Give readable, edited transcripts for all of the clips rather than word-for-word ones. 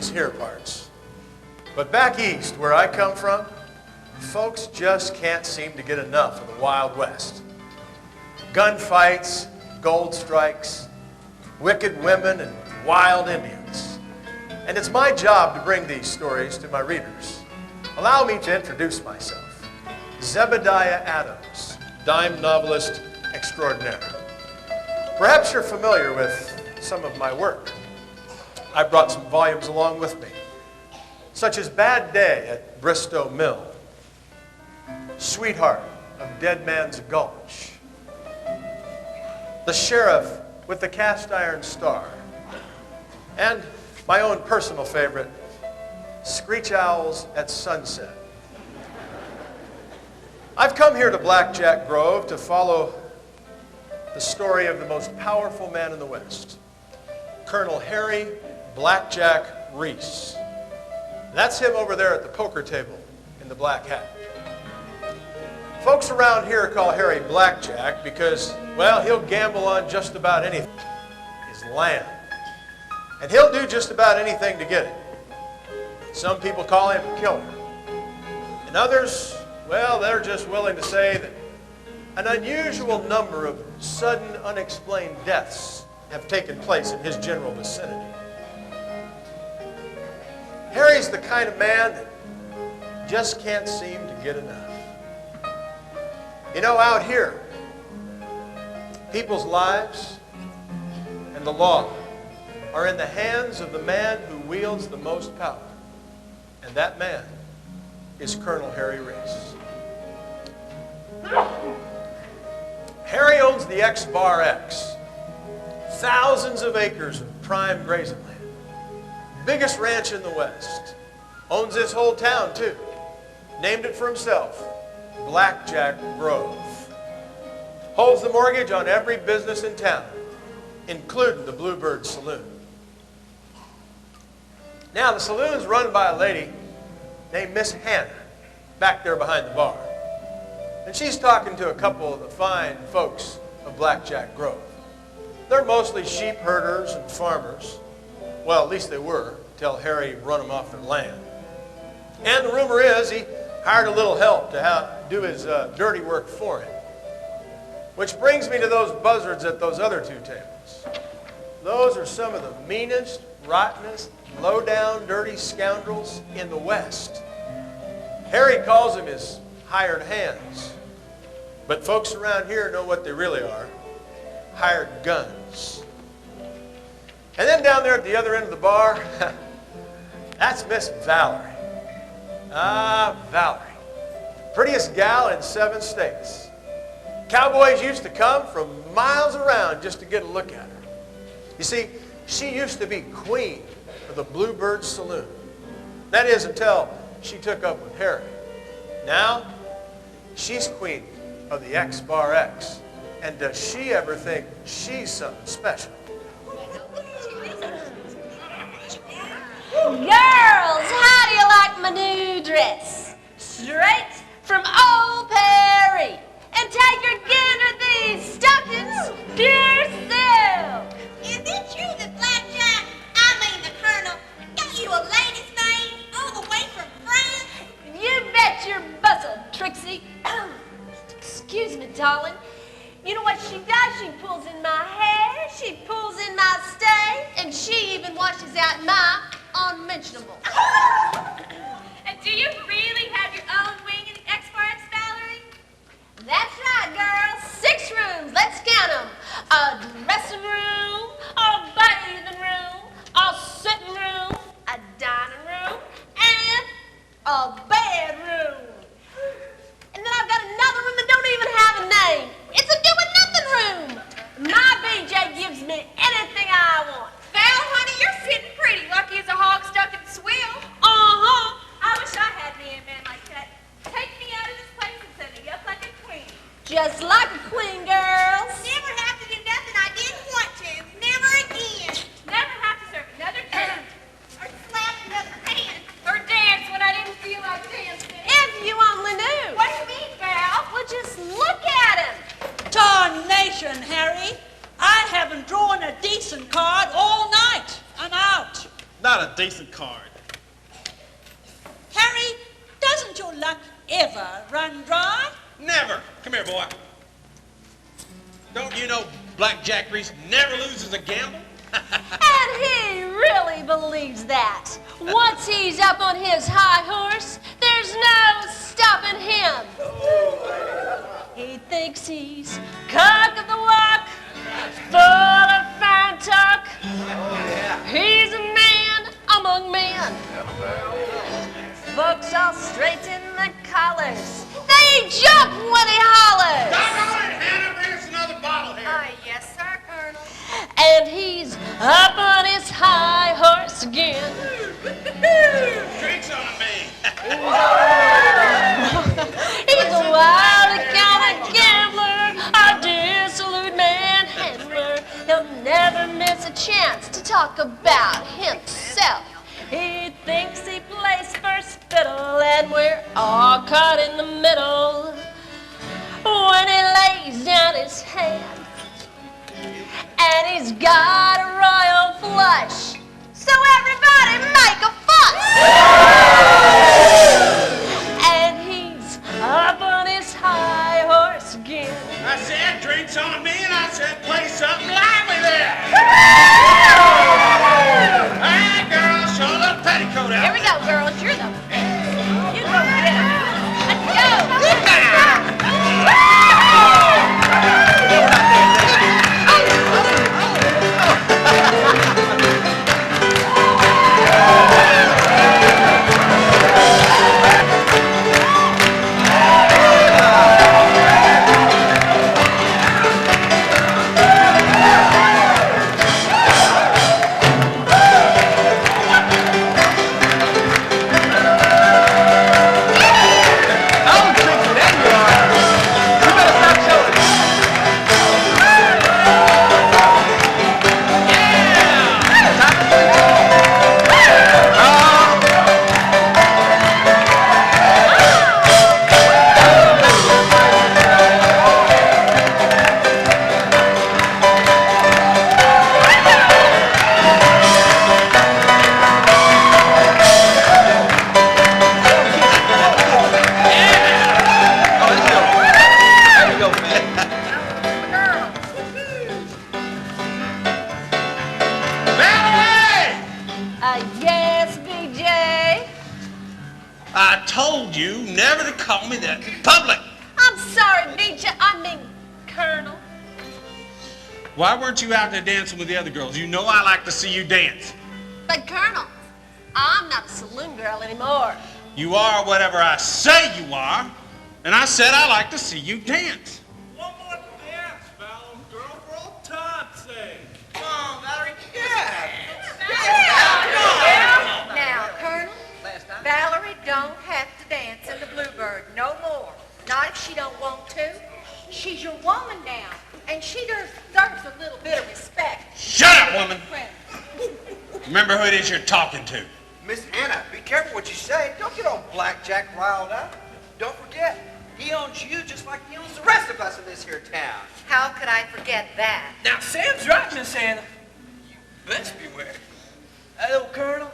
these here parts. But back east, where I come from, folks just can't seem to get enough of the Wild West. Gunfights, gold strikes, wicked women, and wild Indians. And it's my job to bring these stories to my readers. Allow me to introduce myself. Zebediah Adams, dime novelist extraordinaire. Perhaps you're familiar with some of my work. I brought some volumes along with me, such as Bad Day at Bristow Mill, Sweetheart of Dead Man's Gulch, The Sheriff with the Cast Iron Star, and my own personal favorite, Screech Owls at Sunset. I've come here to Blackjack Grove to follow the story of the most powerful man in the West, Colonel Harry Blackjack Reese. That's him over there at the poker table in the black hat. Folks around here call Harry Blackjack because, well, he'll gamble on just about anything. His land. And he'll do just about anything to get it. Some people call him Killer. And others, well, they're just willing to say that an unusual number of sudden, unexplained deaths have taken place in his general vicinity. Harry's the kind of man that just can't seem to get enough. You know, out here, people's lives and the law are in the hands of the man who wields the most power. And that man is Colonel Harry Reese. Harry owns the X-Bar X. Thousands of acres of prime grazing land. Biggest ranch in the West. Owns this whole town, too. Named it for himself, Blackjack Grove. Holds the mortgage on every business in town, including the Bluebird Saloon. Now, the saloon's run by a lady named Miss Hannah, back there behind the bar. And she's talking to a couple of the fine folks of Blackjack Grove. They're mostly sheep herders and farmers. Well, at least they were, till Harry run them off their land. And the rumor is he hired a little help to do his dirty work for him. Which brings me to those buzzards at those other two tables. Those are some of the meanest, rottenest, low-down, dirty scoundrels in the West. Harry calls them his hired hands. But folks around here know what they really are. Hired guns. And then down there at the other end of the bar, that's Miss Valerie. Ah, Valerie. Prettiest gal in 7 states. Cowboys used to come from miles around just to get a look at her. You see, she used to be queen of the Bluebird Saloon. That is, until she took up with Harry. Now, she's queen of the X-Bar X. And does she ever think she's something special? Girls, how do you like my new dress? Straight from Old Perry. And take your gander these stockings, pure silk. Is it you, the Blackjack? I mean the Colonel. Got you a lady's maid all the way from France? You bet your bustle, Trixie. Excuse me, darling. You know what she does? She pulls in my hair, she pulls in my stay, and she even washes out my unmentionable. And do you really have your own wing in the X-Bar-X, Valerie? That's right, girl. 6 rooms. Let's count them. A dressing room, a bathing room, a sitting room, a dining room, and a bedroom. And then I've got another room that don't even have a name. It's a doing-nothing room. My BJ gives me anything I want. Val, honey, you're sitting pretty. Lucky as a hog stuck in the swill. Uh-huh. I wish I had me a man like that. Take me out of this place and set me up like a queen. Just like a queen, girls. Never have to do nothing I didn't want to. Never again. Never have to serve another drink. Or slap another hand. Or dance when I didn't feel like dancing. If you only knew. What do you mean, Val? Well, just look at him. Tarnation, Harry. I haven't drawn a decent card all night. I'm out. Not a decent card. Harry, doesn't your luck ever run dry? Never. Come here, boy. Don't you know Blackjack Reese never loses a gamble? And he really believes that. Once he's up on his high horse, there's no stopping him. He thinks he's cock of the walk, full of fine talk. He's a man among men. Folks all straighten their collars. They jump when he hollers. Doggone it, Hannah, bring us another bottle here. Yes, sir, Colonel. And he's up on his high horse again. Drinks on me. He's a wild kind of gambler, a dissolute manhandler. He'll never miss a chance to talk about himself. He thinks he plays first fiddle, and we're all caught in the middle. When he lays down his hand, and he's got a royal flush, so everybody make a fuss. And he's up on his high horse again. I said drinks on me, and I said play something lively there. All right, girls, show a little petticoat out. Here we go, girls. You're the You go get him. Let's go. Yes, BJ. I told you never to call me that in public. I'm sorry, BJ. I mean, Colonel. Why weren't you out there dancing with the other girls? You know I like to see you dance. But, Colonel, I'm not a saloon girl anymore. You are whatever I say you are, and I said I like to see you dance. One more dance, fellow girl, for old time's sake. Come on, Valerie. Yeah. Now, Colonel, Valerie don't have to dance in the Bluebird no more. Not if she don't want to. She's your woman now, and she deserves a little bit of respect. Shut up, woman. Remember who it is you're talking to. Miss Hannah, be careful what you say. Don't get old Blackjack riled up. Don't forget, he owns you just like he owns the rest of us in this here town. How could I forget that? Now, Sam's right, Miss Hannah. You best beware. That old Colonel,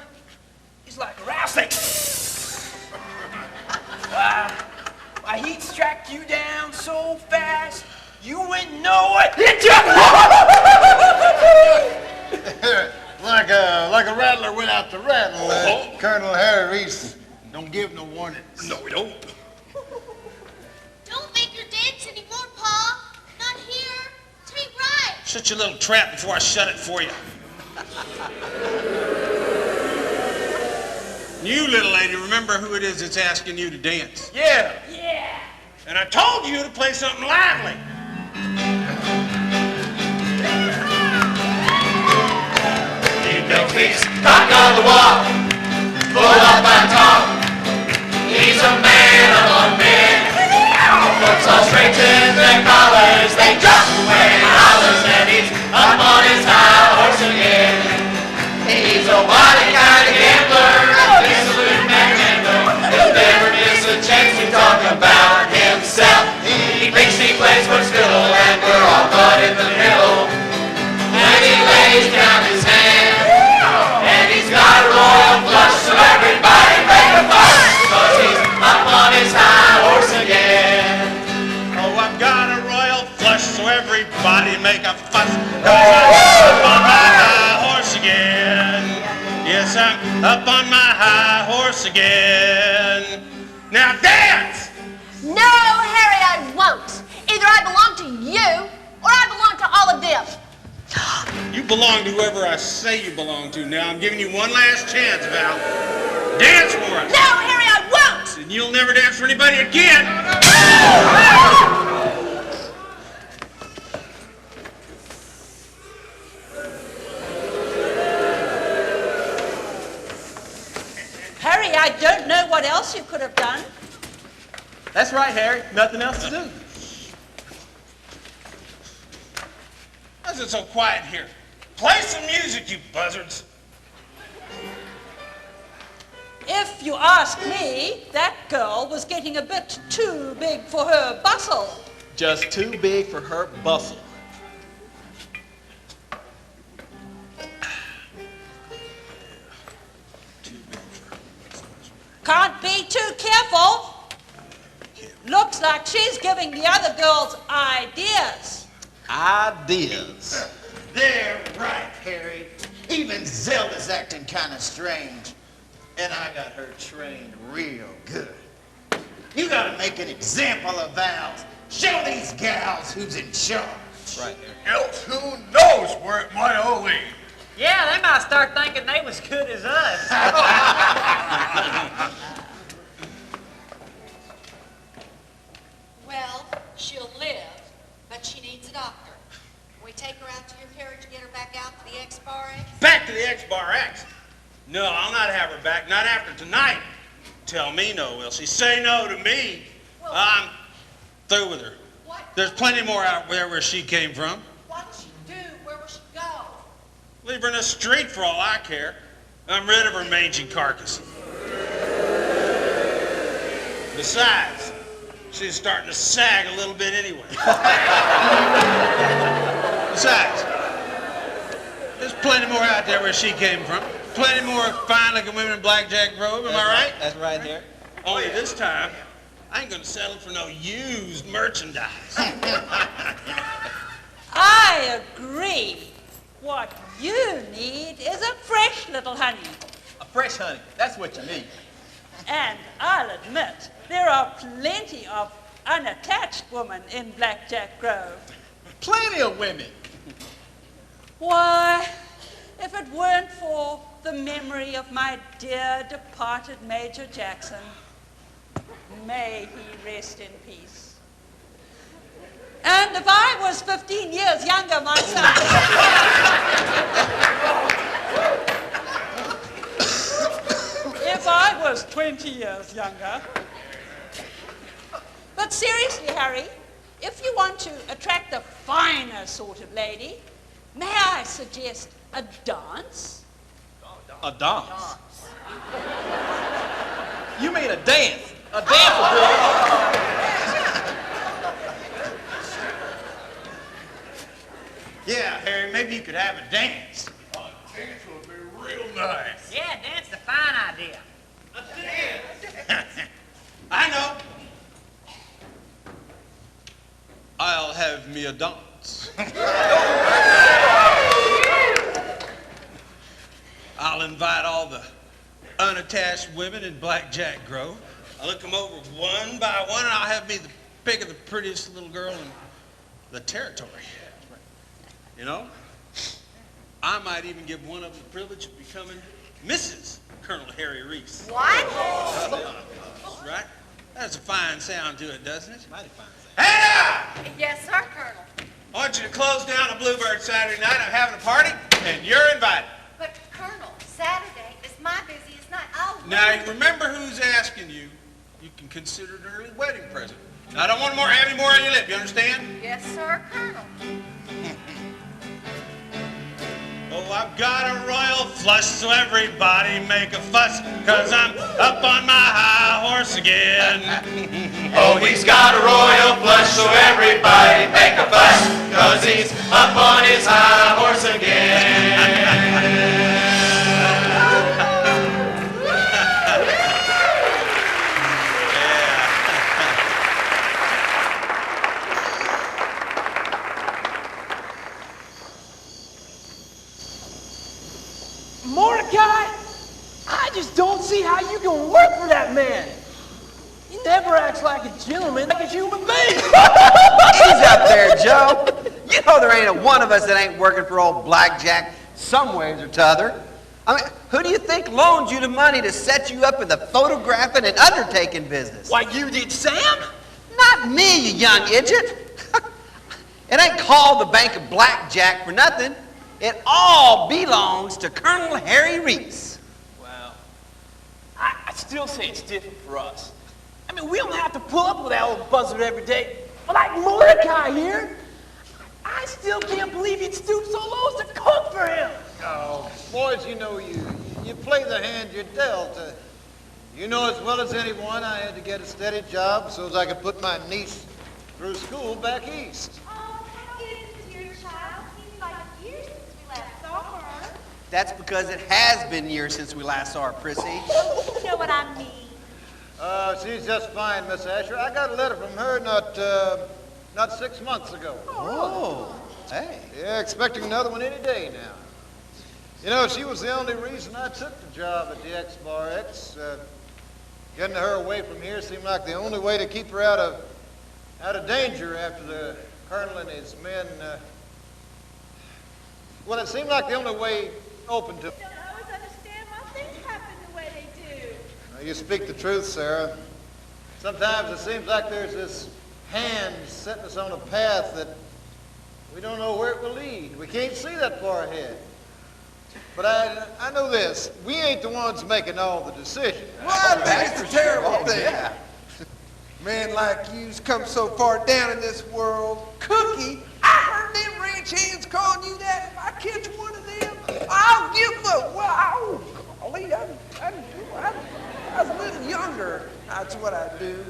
he's like a rattlesnake. Why, he'd track you down so fast, you wouldn't know what hit you. Like a rattler went out to rattle. Colonel Harry Reese don't give no warnings. No, we don't. Don't make her dance anymore, Pa. Not here. It ain't right. Shut your little trap before I shut it for you. You, little lady, remember who it is that's asking you to dance. Yeah. Yeah. And I told you to play something lively. You know he's cock on the walk, full of fine talk. He's a man among men. Folks all straighten their collars, they jump when he hollers, and he's up on his high horse again. He's a wild kind of gambler, a dissolute manhandler. He'll never miss a chance to talk about himself. He thinks he plays for fiddle, and we're all caught in the middle. And he lays down his hand, and he's got a woman. Now dance! No, Harry, I won't. Either I belong to you or I belong to all of them. You belong to whoever I say you belong to. Now I'm giving you one last chance, Val. Dance for us. No, Harry, I won't. And you'll never dance for anybody again. Harry, I don't know what else you could have done. That's right, Harry. Nothing else to do. Why is it so quiet here? Play some music, you buzzards. If you ask me, that girl was getting a bit too big for her bustle. Just too big for her bustle. Can't be too careful. Looks like she's giving the other girls ideas. Ideas. They're right, Harry. Even Zelda's acting kind of strange. And I got her trained real good. You gotta make an example of Val. Show these gals who's in charge. Right, Harry. Else who knows where it might all lead. Yeah, they might start thinking they was good as us. Well, she'll live, but she needs a doctor. Can we take her out to your carriage and get her back out to the X-Bar X? Back to the X-Bar X. No, I'll not have her back. Not after tonight. Tell me no, will she? Say no to me. Well, I'm through with her. What? There's plenty more out there where she came from. What'll she do? Where will she go? Leave her in the street for all I care. I'm rid of her mangy carcass. Besides, she's starting to sag a little bit anyway. Besides, there's plenty more out there where she came from. Plenty more fine-looking women in Blackjack Grove, am I right? That's right, Harry. Only this time, I ain't gonna settle for no used merchandise. I agree. What you need is a fresh little honey. A fresh honey. That's what you need. And I'll admit, there are plenty of unattached women in Blackjack Grove. Plenty of women. Why, if it weren't for the memory of my dear departed Major Jackson, may he rest in peace. And if I was 15 years younger myself, if I was 20 years younger. But seriously, Harry, if you want to attract a finer sort of lady, may I suggest a dance? A dance. You mean a dance? A dance will do. Yeah, Harry, maybe you could have a dance. A dance would be real nice. Yeah, that's a fine idea. I know. I'll have me a dance. I'll invite all the unattached women in Blackjack Grove. I'll look them over one by one, and I'll have me the pick of the prettiest little girl in the territory. You know, I might even give one of them the privilege of becoming Mrs. Colonel Harry Reese. What? Right? That's a fine sound to it, doesn't it? Mighty fine. Hey! Yes, sir, Colonel. I want you to close down the Bluebird Saturday night. I'm having a party, and you're invited. But, Colonel, Saturday is my busiest night. Oh, Now, you remember who's asking you. You can consider it an early wedding present. Now, I don't want have any more on your lip, you understand? yes, sir, Colonel. Oh, I've got a royal flush, so everybody make a fuss, 'cause I'm up on my high horse again. Oh, he's got a royal flush, so everybody make a fuss, 'cause he's up on his high horse again. Mordecai, I just don't see how you can work for that man. acts like a gentleman, like a human being. Ease up there, Joe. You know there ain't a one of us that ain't working for old Blackjack some ways or t'other. I mean, who do you think loaned you the money to set you up in the photographing and undertaking business? Why, you did, Sam? Not me, you young idiot. It ain't called the Bank of Blackjack for nothing. It all belongs to Colonel Harry Reese. Well, I still say it's different for us. I mean, we don't have to pull up with that old buzzard every day. But like Mordecai here, I still can't believe he'd stoop so low as to cook for him. Oh, boys, you know you play the hand you're dealt. You know as well as anyone I had to get a steady job so as I could put my niece through school back east. Oh, how is your child? Seems like years since we last saw her. That's because it has been years since we last saw her, Prissy. You know what I mean. She's just fine, Miss Asher. I got a letter from her not 6 months ago. Oh, hey. Yeah, expecting another one any day now. You know, she was the only reason I took the job at the X-Bar X. Getting her away from here seemed like the only way to keep her out of danger after the colonel and his men. Well, it seemed like the only way open to. I don't always understand why things happen the way they do. Now, you speak the truth, Sarah. Sometimes it seems like there's this hand setting us on a path that we don't know where it will lead. We can't see that far ahead. But I know this. We ain't the ones making all the decisions. Well, I think it's a terrible thing. Yeah. Man like you's come so far down in this world. Cookie, I heard them ranch hands calling you that. If I catch one of them, I'll give them a... Well, golly, I was a little younger. That's what I do.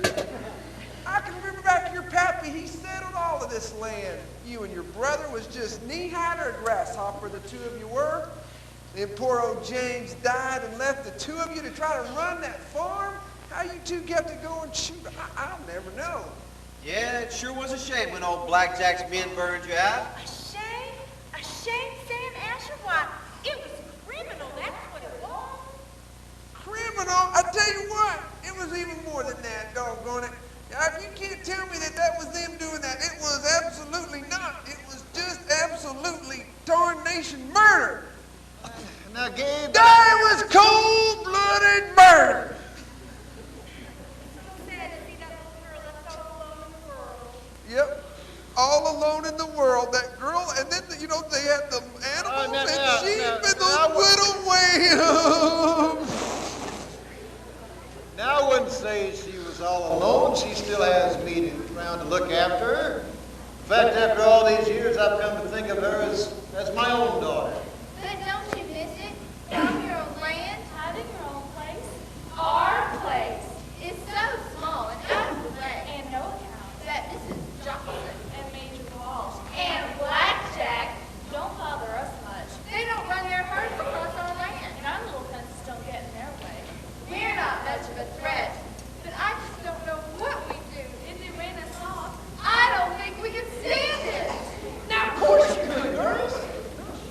I can remember back your pappy, he settled all of this land. You and your brother was just knee-high to a grasshopper, the two of you were. Then poor old James died and left the two of you to try to run that farm. How you two kept it going, shoot, I'll never know. Yeah, it sure was a shame when old Blackjack's men burned you out. A shame? A shame, Sam Asher? Why, it was criminal, that's what it was. Criminal? I tell you what, it was even more than that, doggone it. If you can't tell me that was them doing that, it was absolutely not. It was just absolutely tarnation murder. Now, Gabe... That was cold-blooded murder. Yep, all alone in the world. That girl, and then, you know, they had the animals and sheep and those widow whales. Now, I wouldn't say she was all alone. She still has me around to look after her. In fact, after all these years, I've come to think of her as my own daughter. But don't you miss it? From your own land, having your own place. Our place is so small and out of the way. And no account. That Mrs. Johnson and Major Walsh and Blackjack don't bother us much. They don't run their herds across our land. And our little fences don't get in their way. We're not much of a threat. But I just don't know what we do if they ran us off. I don't think we can stand it. Now, of course you could, girls.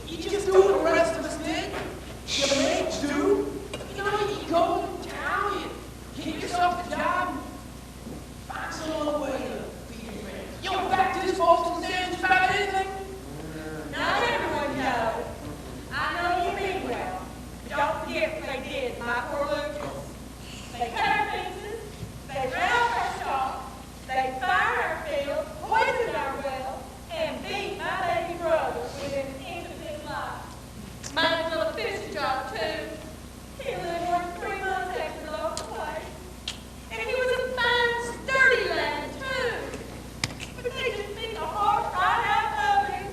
You just do what the rest of us did. Your mates do. You know, you go to town, you get yourself a job, find some other way to feed your friends. You know, Baptist folks can say just about anything. Not everyone knows. I know you mean well. But don't forget what they did, my poor Lucas. They cut our fences, they ran off our stock, they fired our fields, poisoned our wells, and beat my baby brother within an inch of his life. Mine was a little fishing job, too. He lived more than 3 months after the local place. And he was a fine, sturdy lad, too. But they just beat the heart right out of him.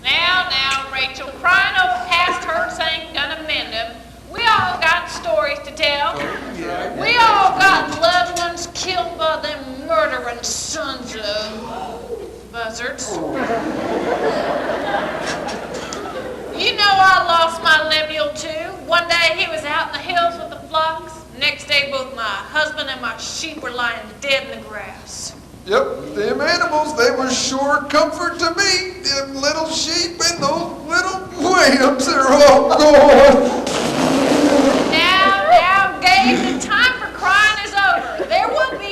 Now, Rachel, crying over past hurts ain't gonna mend them. We all got stories to tell. We all got loved ones killed by them murdering sons of buzzards. You know I lost my Lemuel too. One day he was out in the hills with the flocks. Next day both my husband and my sheep were lying dead in the grass. Yep, them animals, they were sure comfort to me. Them little sheep and those little lambs, they're all gone. Now, Gabe, the time for crying is over. There will be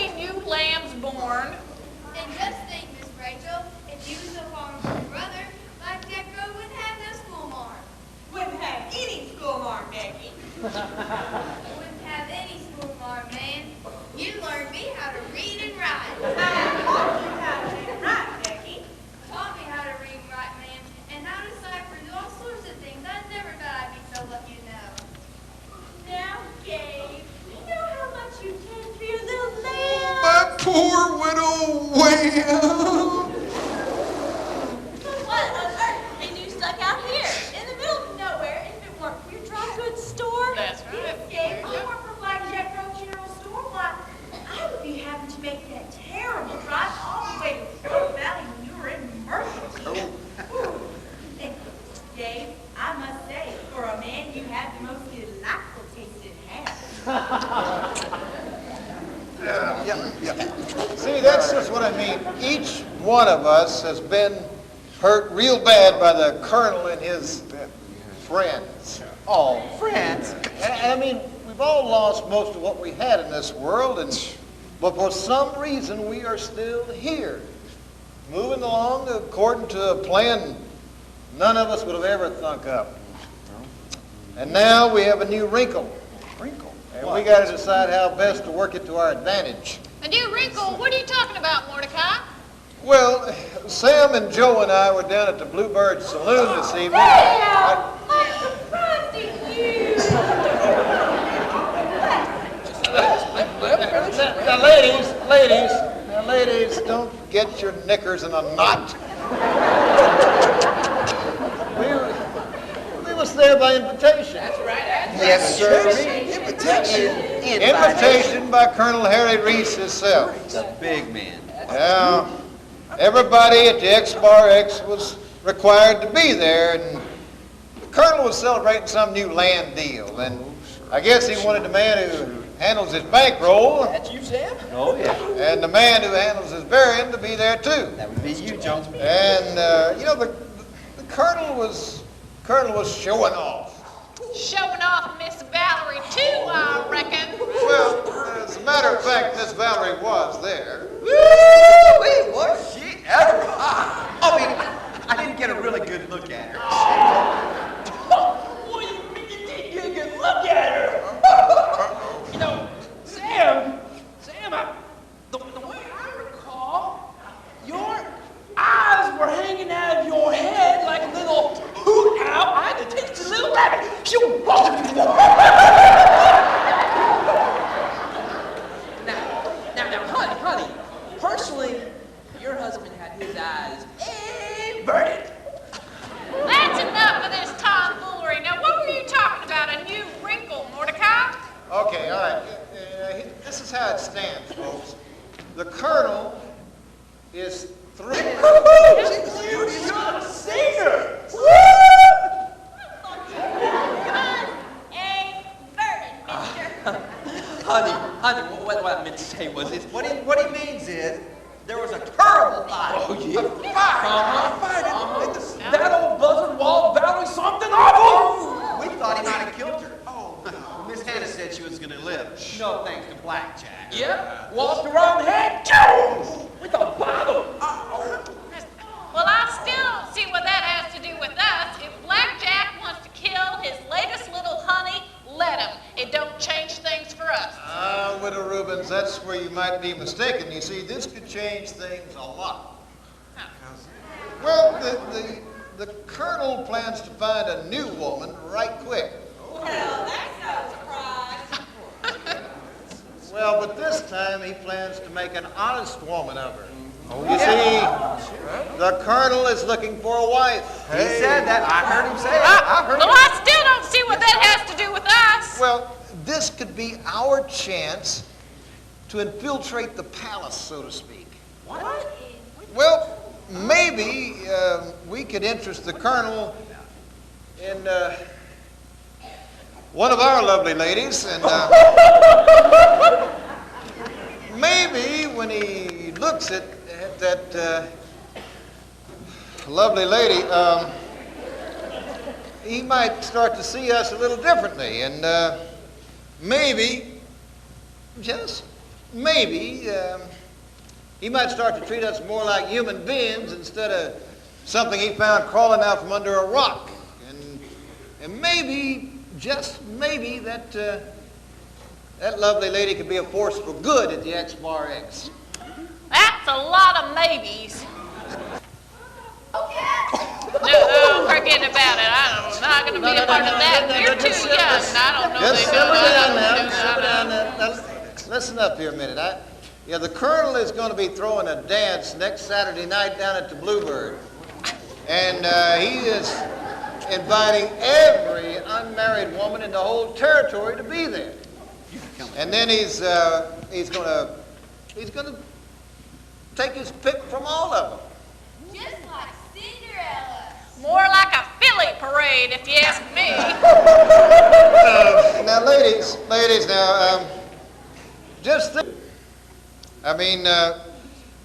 poor widow Wham. What on earth made you stuck out here in the middle of nowhere? And if it weren't for your dry goods store? That's right. If it weren't for Blackjack Road General Store, why, I would be having to make that terrible drive all the way to Fort Valley when you were in Murphy. And Dave, I must say, for a man, you have the most delightful taste in half. See, that's just what I mean. Each one of us has been hurt real bad by the Colonel and his friends. Oh, friends. And I mean, we've all lost most of what we had in this world, but for some reason we are still here, moving along according to a plan none of us would have ever thunk up. And now we have a new wrinkle. And we got to decide how best to work it to our advantage. A new wrinkle? What are you talking about, Mordecai? Well, Sam and Joe and I were down at the Bluebird Saloon this evening. I'm surprised at you. Now, ladies, don't get your knickers in a knot. We was there by invitation. That's right. Yes, sir. Invitation by Colonel Harry Reese himself. The big man. Yeah. Everybody at the X-Bar X was required to be there, and the Colonel was celebrating some new land deal, and I guess he wanted the man who handles his bankroll. That's you, Sam? Oh, yeah. And the man who handles his burying to be there too. That would be you, Jones. And the Colonel was showing off. Showing off Miss Valerie, too, I reckon. Well, as a matter of fact, Miss Valerie was there. Woo-wee, was she ever hot? I mean, I didn't get a really good look at her. What do you mean you didn't get a good look at her? You know, Sam, the way I recall, your eyes were hanging out of your head like a little hoot owl. I had to teach the little rabbit. Now, honey, personally, your husband had his eyes inverted. That's enough of this tomfoolery. Now, what were you talking about? A new wrinkle, Mordecai? Okay, all right. This is how it stands, folks. The Colonel is through. You're a singer. Honey, what I meant to say was this. What he means is, there was a terrible fight. Oh, yeah. A fight. That old buzzard walled Valerie something awful. We thought he might have killed her. Oh, no. Miss Hannah said she was going to live. No thanks to Blackjack. Yeah, walked around head with a bottle. Well, I still don't see what that has to do with us. If Blackjack wants to kill his latest little honey, let him. It don't change things for us. Widow Rubens, that's where you might be mistaken. You see, this could change things a lot. Well, the Colonel plans to find a new woman right quick. Well, that's no surprise. Well, but this time he plans to make an honest woman of her. You see, the Colonel is looking for a wife. He said that. I heard him say it. Well, I still don't see what that has to do with us. Well, this could be our chance to infiltrate the palace, so to speak. What? Well, maybe we could interest the Colonel in one of our lovely ladies, and maybe when he looks at that lovely lady, he might start to see us a little differently, and maybe, just maybe, he might start to treat us more like human beings instead of something he found crawling out from under a rock. And maybe, just maybe, that lovely lady could be a force for good at the X-Bar X. That's a lot of maybes. Okay. No, forget about it. I'm not going to be a part of that. You're too young. I don't know. Just simmer down now. Listen up here a minute. Yeah, the Colonel is going to be throwing a dance next Saturday night down at the Bluebird. And he is inviting every unmarried woman in the whole territory to be there. And then he's going to take his pick from all of them. Just like Cinderella. More like a Philly parade, if you ask me. Now, ladies, now, just think. I mean,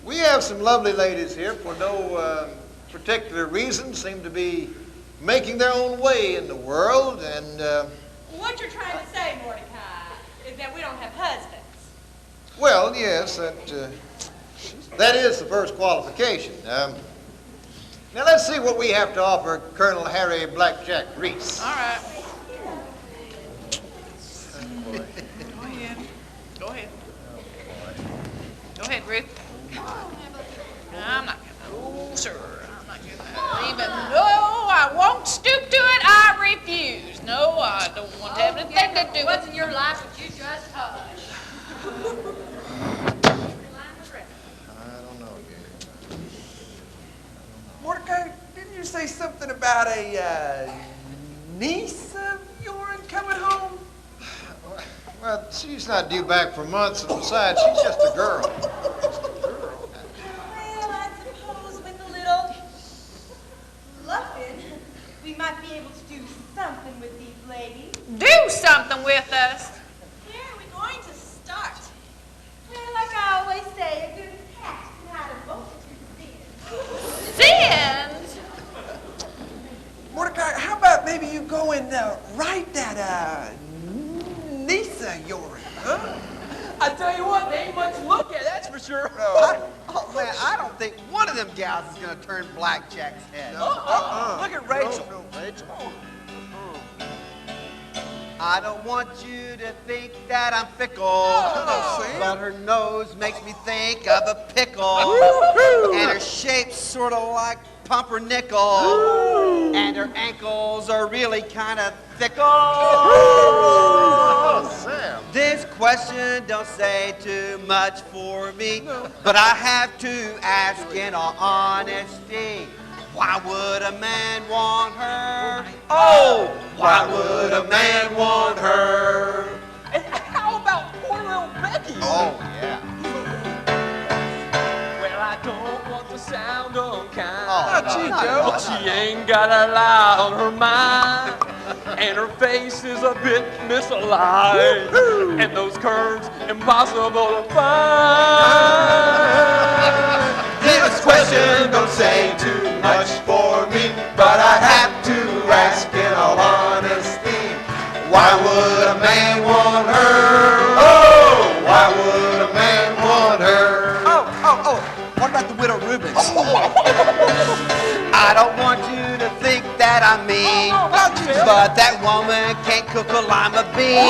we have some lovely ladies here for no particular reason, seem to be making their own way in the world, and... What you're trying to say, Mordecai, is that we don't have husbands. Well, yes, that is the first qualification. Now, let's see what we have to offer Colonel Harry Blackjack Reese. All right. Go ahead. Go ahead, Ruth. I'm not gonna. Oh, sir, I'm not gonna. Even though I won't stoop to it, I refuse. No, I don't want to have anything to do with What's in your life that you just hush? I don't know, Gary. Mordecai, didn't you say something about a niece of yours coming home? Well, she's not due back for months, and besides, she's just a girl. Well, I suppose with a little bluffing, we might be able to do something with these ladies. do something with us. Where are we going to start? Well, like I always say, a good cat can hide a multitude of sins. Sins? Mordecai, how about maybe you go and write that niece of yours, huh? I tell you what, they ain't much to look at, that's for sure. Oh, man, I don't think one of them gals is going to turn Blackjack's head. Look at Rachel. No, Rachel. I don't want you to think that I'm fickle, but her nose makes me think of a pickle, and her shape's sort of like pumpernickel, and her ankles are really kind of fickle. Oh, Sam. This question don't say too much for me, but I have to ask in all honesty. Why would a man want her? Oh, why would a man want her? And how about poor little Becky? Oh, yeah. Well, I don't want to sound unkind, Oh, but she ain't got a lie on her mind, and her face is a bit misaligned, and those curves impossible to find. This question don't say too much for me, but I have to ask in all honesty. Why would a man want her? Oh, why would a man want her? Oh, what about the widow Rubens? I don't want you to think that I'm mean, but that woman can't cook a lima bean.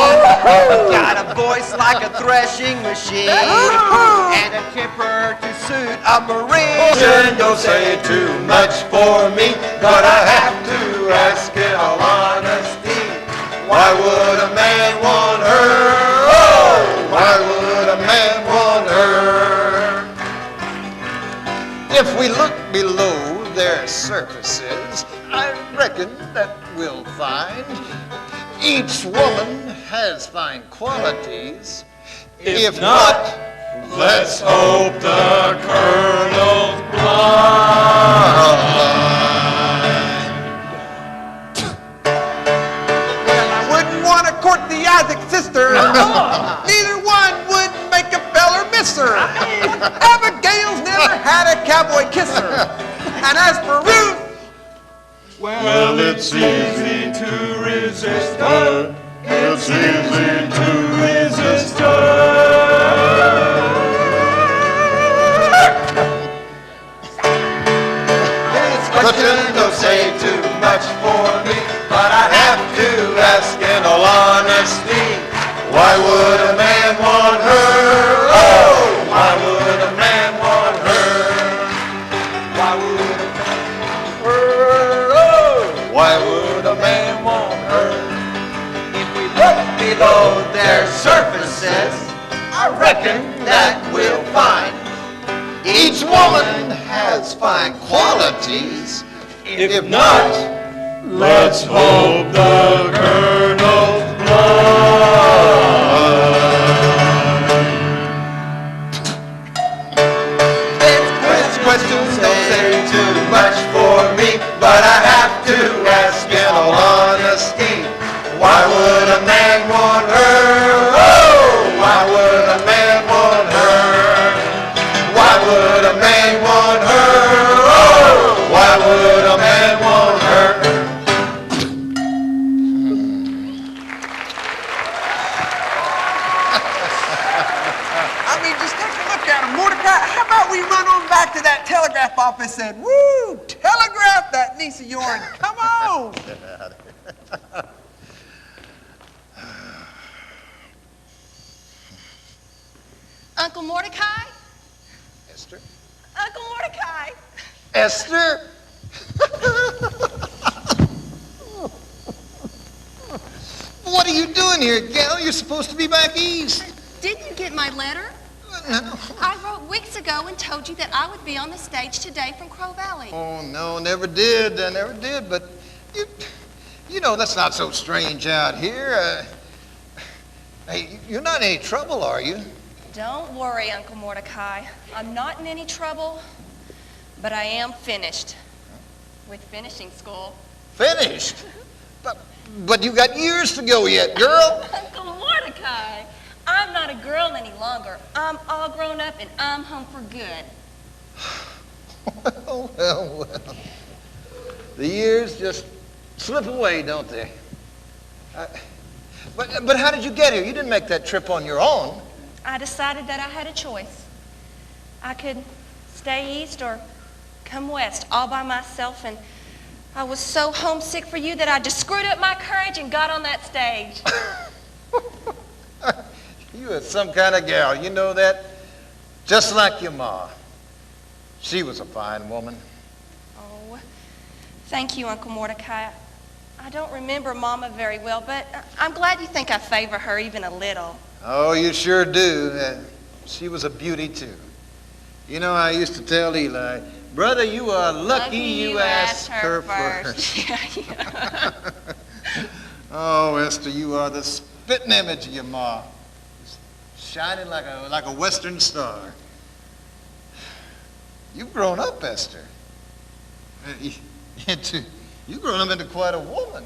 Got a voice like a threshing machine, and a temper to suit a marine. Don't say too much for me, but I have to ask in all honesty. Why would a man want her? Oh, why would a man want her? If we look below their surfaces, I reckon that we'll find each woman has fine qualities. If not, let's hope the Colonel's blind. Well, I wouldn't want to court the Isaac sister. Neither one would make a feller miss her. Abigail's never had a cowboy kisser. And as for Ruth, Well, it's easy to resist her. It's easy to resist her. This question don't say too much for me, but I have to ask in all honesty. Why would a man want her? Oh, why would a man want her? Why would a man want her? Oh, why would a man want her? If we look below their surfaces, I reckon that we'll find each woman has fine qualities. If not, let's hope the Colonel's blind. This questions don't say too much for me, but I have to ask in all honesty, why would a man want her? Oh, why would a man want her? Why would a man want her? Oh, why would a man want her? I mean, just take a look at him. Mordecai, how about we run on back to that telegraph office and, woo, telegraph that niece of yours. Come on. Uncle Mordecai? Esther? Uncle Mordecai! Esther? What are you doing here, gal? You're supposed to be back east. Didn't you get my letter? No. I wrote weeks ago and told you that I would be on the stage today from Crow Valley. Oh, no, never did. I never did. But you know, that's not so strange out here. Hey, you're not in any trouble, are you? Don't worry, Uncle Mordecai. I'm not in any trouble, but I am finished with finishing school. Finished? But you got years to go yet, girl. Uncle Mordecai, I'm not a girl any longer. I'm all grown up and I'm home for good. Well. The years just slip away, don't they? But how did you get here? You didn't make that trip on your own. I decided that I had a choice. I could stay east or come west all by myself, and I was so homesick for you that I just screwed up my courage and got on that stage. You are some kind of gal, you know that? Just like your ma. She was a fine woman. Oh, thank you, Uncle Mordecai. I don't remember Mama very well, but I'm glad you think I favor her even a little. Oh, you sure do. She was a beauty, too. You know, I used to tell Eli, brother, you are lucky you asked her first. Yeah. Oh, Esther, you are the spitting image of your ma. Shining like a western star. You've grown up, Esther. You've grown up into quite a woman.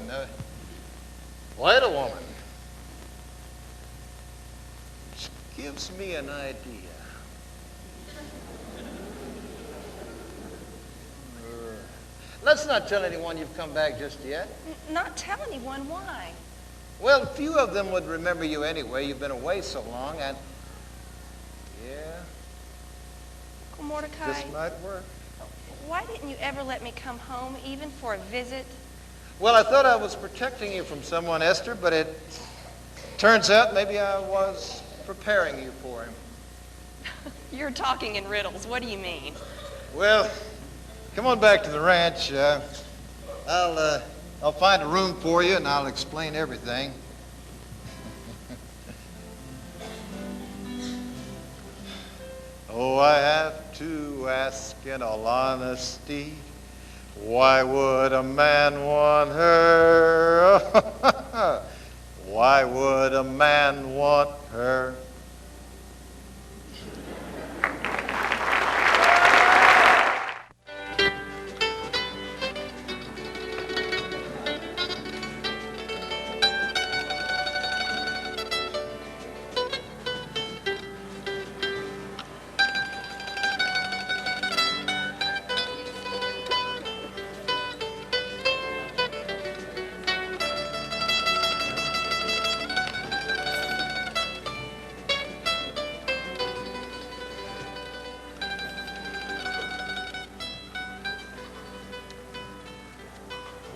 Quite a woman. Which gives me an idea. Let's not tell anyone you've come back just yet. Not tell anyone? Why? Well, few of them would remember you anyway. You've been away so long, and yeah, Uncle Mordecai, this might work. why didn't you ever let me come home, even for a visit? Well, I thought I was protecting you from someone, Esther, but it turns out maybe I was preparing you for him. You're talking in riddles. What do you mean? Well, come on back to the ranch. I'll find a room for you, and I'll explain everything. Oh, I have to ask in all honesty, why would a man want her? Why would a man want her?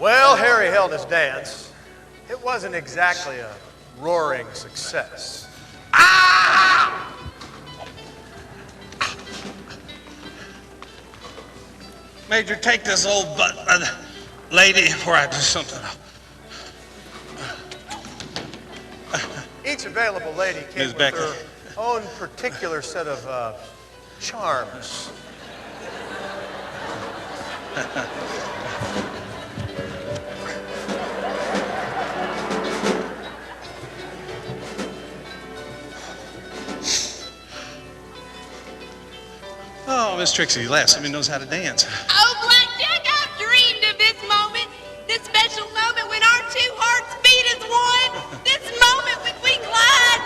Well, Harry held his dance. It wasn't exactly a roaring success. Major, take this old lady before I do something. Each available lady came Ms. with Becker. her own particular set of charms. Oh, Miss Trixie, last somebody knows how to dance. Oh, Blackjack, I've dreamed of this moment. This special moment when our two hearts beat as one. This moment when we glide.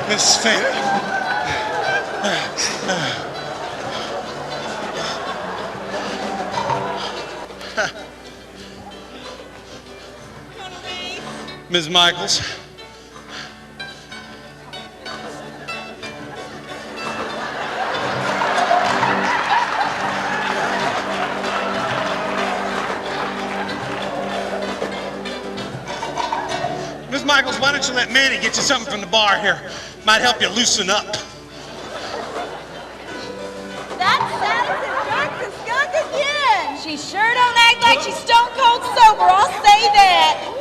Miss Fair. Ms. Michaels. Ms. Michaels, why don't you let Manny get you something from the bar here? Might help you loosen up. That Madison drunk the skunk again. She sure don't act like she's stone cold sober, I'll say that.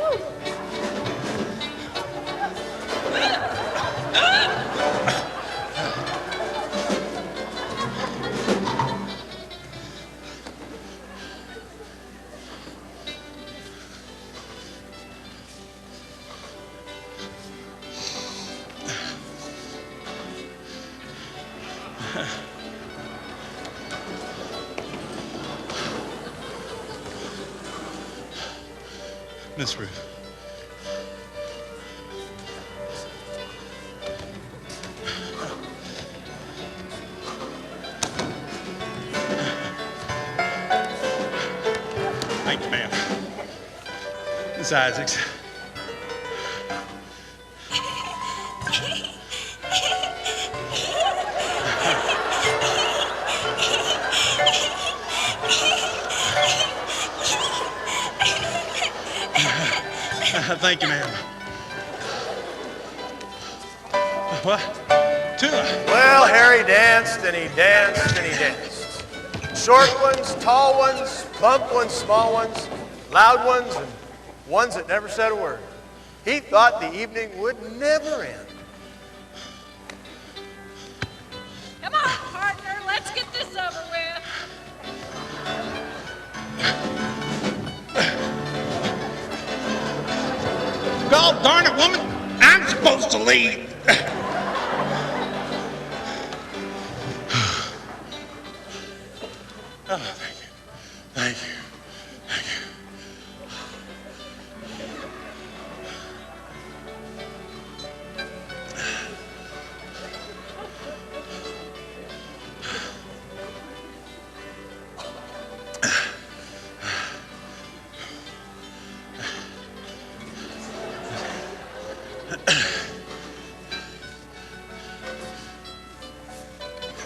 Miss Ruth. Thank you, ma'am. Miss Isaacs. Thank you, ma'am. What? Tuna. Well, Harry danced and he danced and he danced. Short ones, tall ones, plump ones, small ones, loud ones, and ones that never said a word. He thought the evening would never end. Come on, partner, let's get this over with. God darn it, woman! I'm supposed to lead. Oh, thank you. Thank you. Thank you.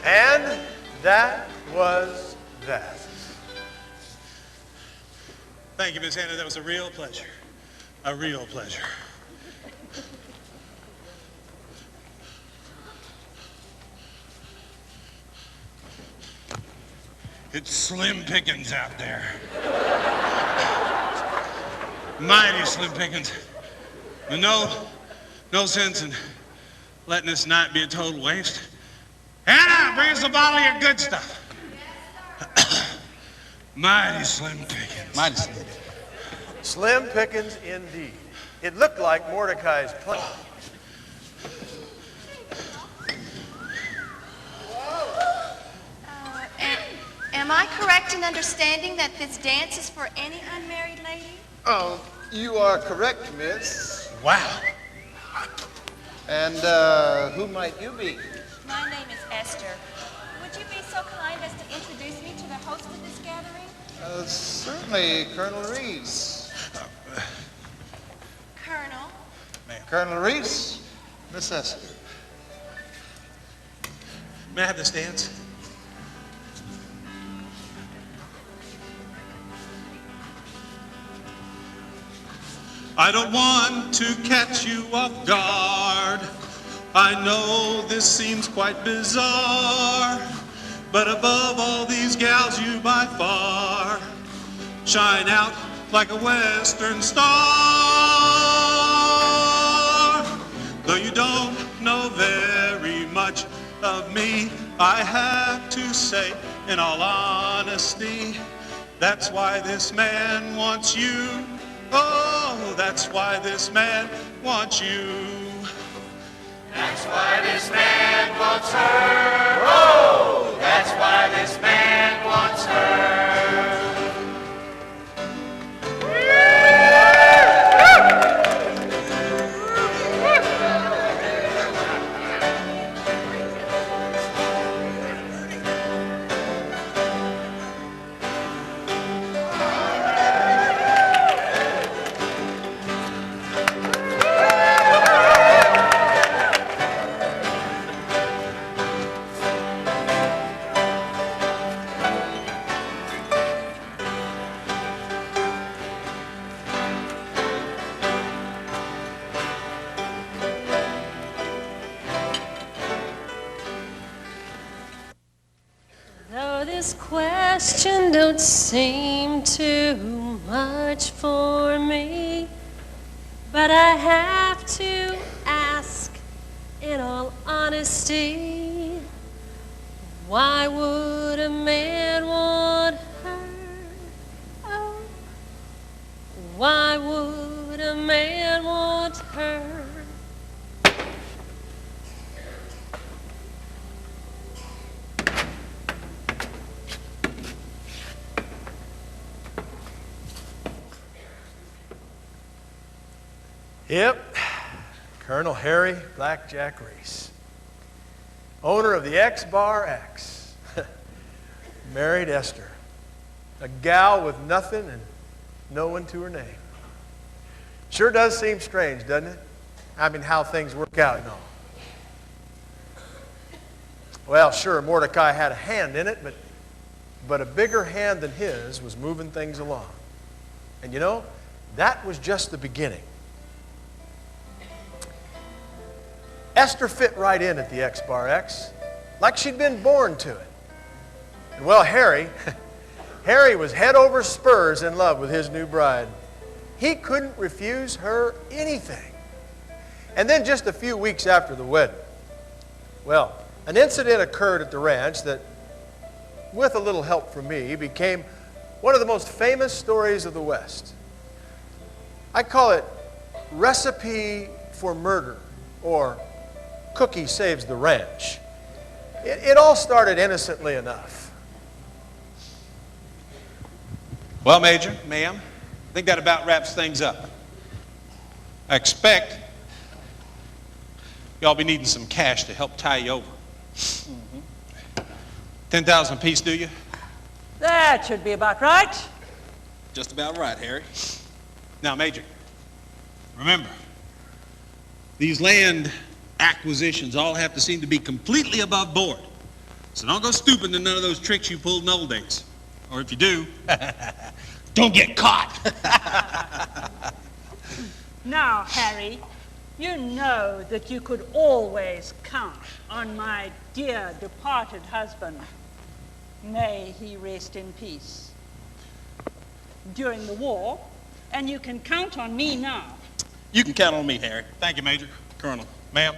And that was that. Thank you, Miss Hannah. That was a real pleasure. A real pleasure. It's slim pickings out there. Mighty slim pickings. But no sense in letting this night be a total waste. Hannah, bring us a bottle of your good stuff. Mighty slim pickings. Mighty slim. Slim pickings indeed. It looked like Mordecai's plan. Am I correct in understanding that this dance is for any unmarried lady? Oh, you are correct, miss. Wow. And who might you be? My name is Esther. Would you be so kind as to introduce me to the host of this gathering? Certainly, Colonel Reese. Colonel. Colonel Reese, Miss Esther. May I have this dance? I don't want to catch you off guard I know this seems quite bizarre, but above all these gals you by far shine out like a western star. Though you don't know very much of me, I have to say in all honesty, that's why this man wants you. Oh, that's why this man wants you. That's why this man wants her. Oh, that's why this man wants her. Though this question don't seem too much for me, but I have to ask in all honesty, why would a man want her? Oh, why would a man want her? Yep, Colonel Harry Blackjack Reese, owner of the X-Bar X, married Esther, a gal with nothing and no one to her name. Sure does seem strange, doesn't it? I mean, how things work out and all. Well, sure, Mordecai had a hand in it, but a bigger hand than his was moving things along. And you know, that was just the beginning. Esther fit right in at the X-Bar X, like she'd been born to it. And well, Harry was head over spurs in love with his new bride. He couldn't refuse her anything. And then just a few weeks after the wedding, well, an incident occurred at the ranch that, with a little help from me, became one of the most famous stories of the West. I call it Recipe for Murder, or Cookie Saves the Ranch. It all started innocently enough. Well, Major, ma'am, I think that about wraps things up. I expect y'all be needing some cash to help tie you over. 10,000 apiece, do you? That should be about right. Just about right, Harry. Now, Major, remember, these land acquisitions all have to seem to be completely above board. So don't go stooping to none of those tricks you pulled in the old days. Or if you do, don't get caught. Now, Harry, you know that you could always count on my dear departed husband. May he rest in peace. During the war, and you can count on me now. You can count on me, Harry. Thank you, Major. Colonel. Ma'am.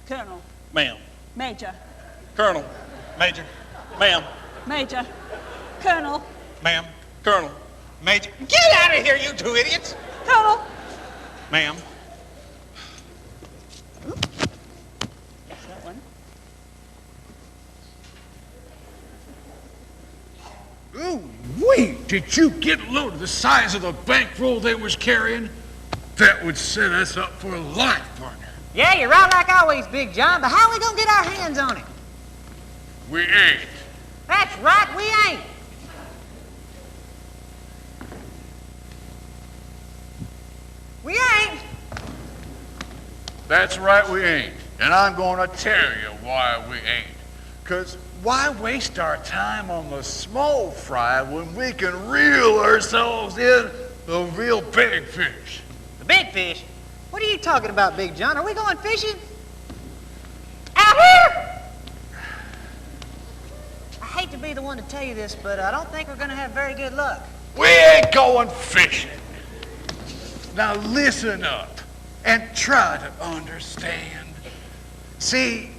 Colonel. Ma'am. Major. Colonel. Major. Ma'am. Major. Colonel. Ma'am. Colonel. Major. Get out of here, you two idiots! Colonel. Ma'am. That's that one. Ooh, wait! Did you get a load of the size of the bankroll they was carrying? That would set us up for life, partner. Yeah, you're right like always, Big John, but how are we gonna get our hands on it? We ain't. That's right, we ain't. We ain't. That's right, we ain't. And I'm gonna tell you why we ain't. 'Cause why waste our time on the small fry when we can reel ourselves in the real big fish? The big fish? What are you talking about, Big John? Are we going fishing? hate to be the one to tell you this, but I don't think we're going to have very good luck. We ain't going fishing. Now listen up and try to understand. See,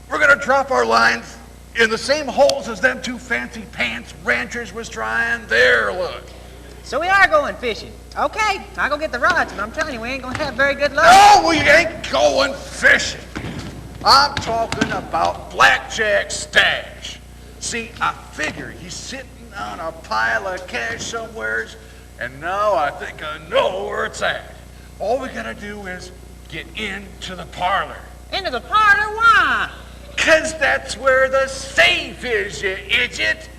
we're going to drop our lines in the same holes as them two fancy pants ranchers was trying. There, look. So we are going fishing. Okay, I'll go get the rods, but I'm telling you, we ain't going to have very good luck. No, we ain't going fishing. I'm talking about Blackjack's stash. See, I figure he's sitting on a pile of cash somewheres, and now I think I know where it's at. All we gotta do is get into the parlor. Into the parlor? Why? 'Cause that's where the safe is, you idiot.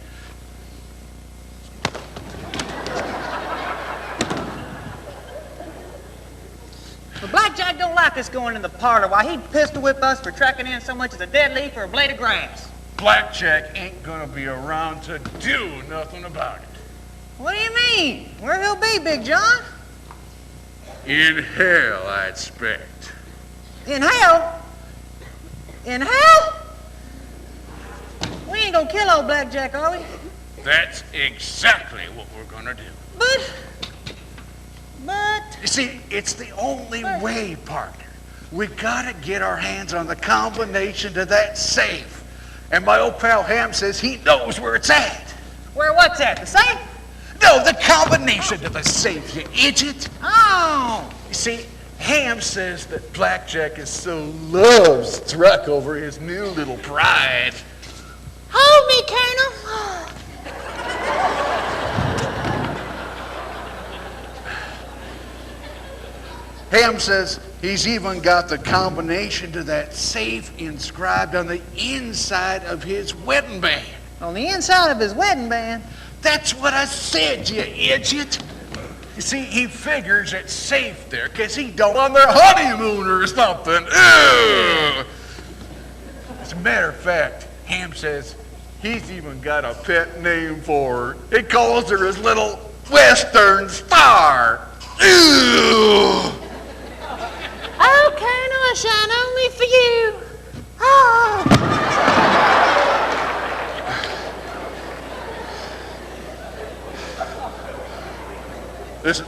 But Blackjack don't like us going in the parlor. Why, he'd pistol whip us for tracking in so much as a dead leaf or a blade of grass. Blackjack ain't gonna be around to do nothing about it. What do you mean? Where he'll be, Big John? In hell, I expect. In hell? In hell? We ain't gonna kill old Blackjack, are we? That's exactly what we're gonna do. But... You see, it's the only way, partner. We gotta get our hands on the combination to that safe. And my old pal Ham says he knows where it's at. Where what's at? The safe? No, the combination to the safe, you idiot. Oh! You see, Ham says that Blackjack is so love-struck over his new little bride. Hold me, Colonel. Ham says he's even got the combination to that safe inscribed on the inside of his wedding band. On the inside of his wedding band? That's what I said, you idiot. You see, he figures it's safe there because he don't on their honeymoon or something. Ugh. As a matter of fact, Ham says he's even got a pet name for her. He calls her his little Western Star. Ugh. Oh, Colonel, I shine only for you. Oh.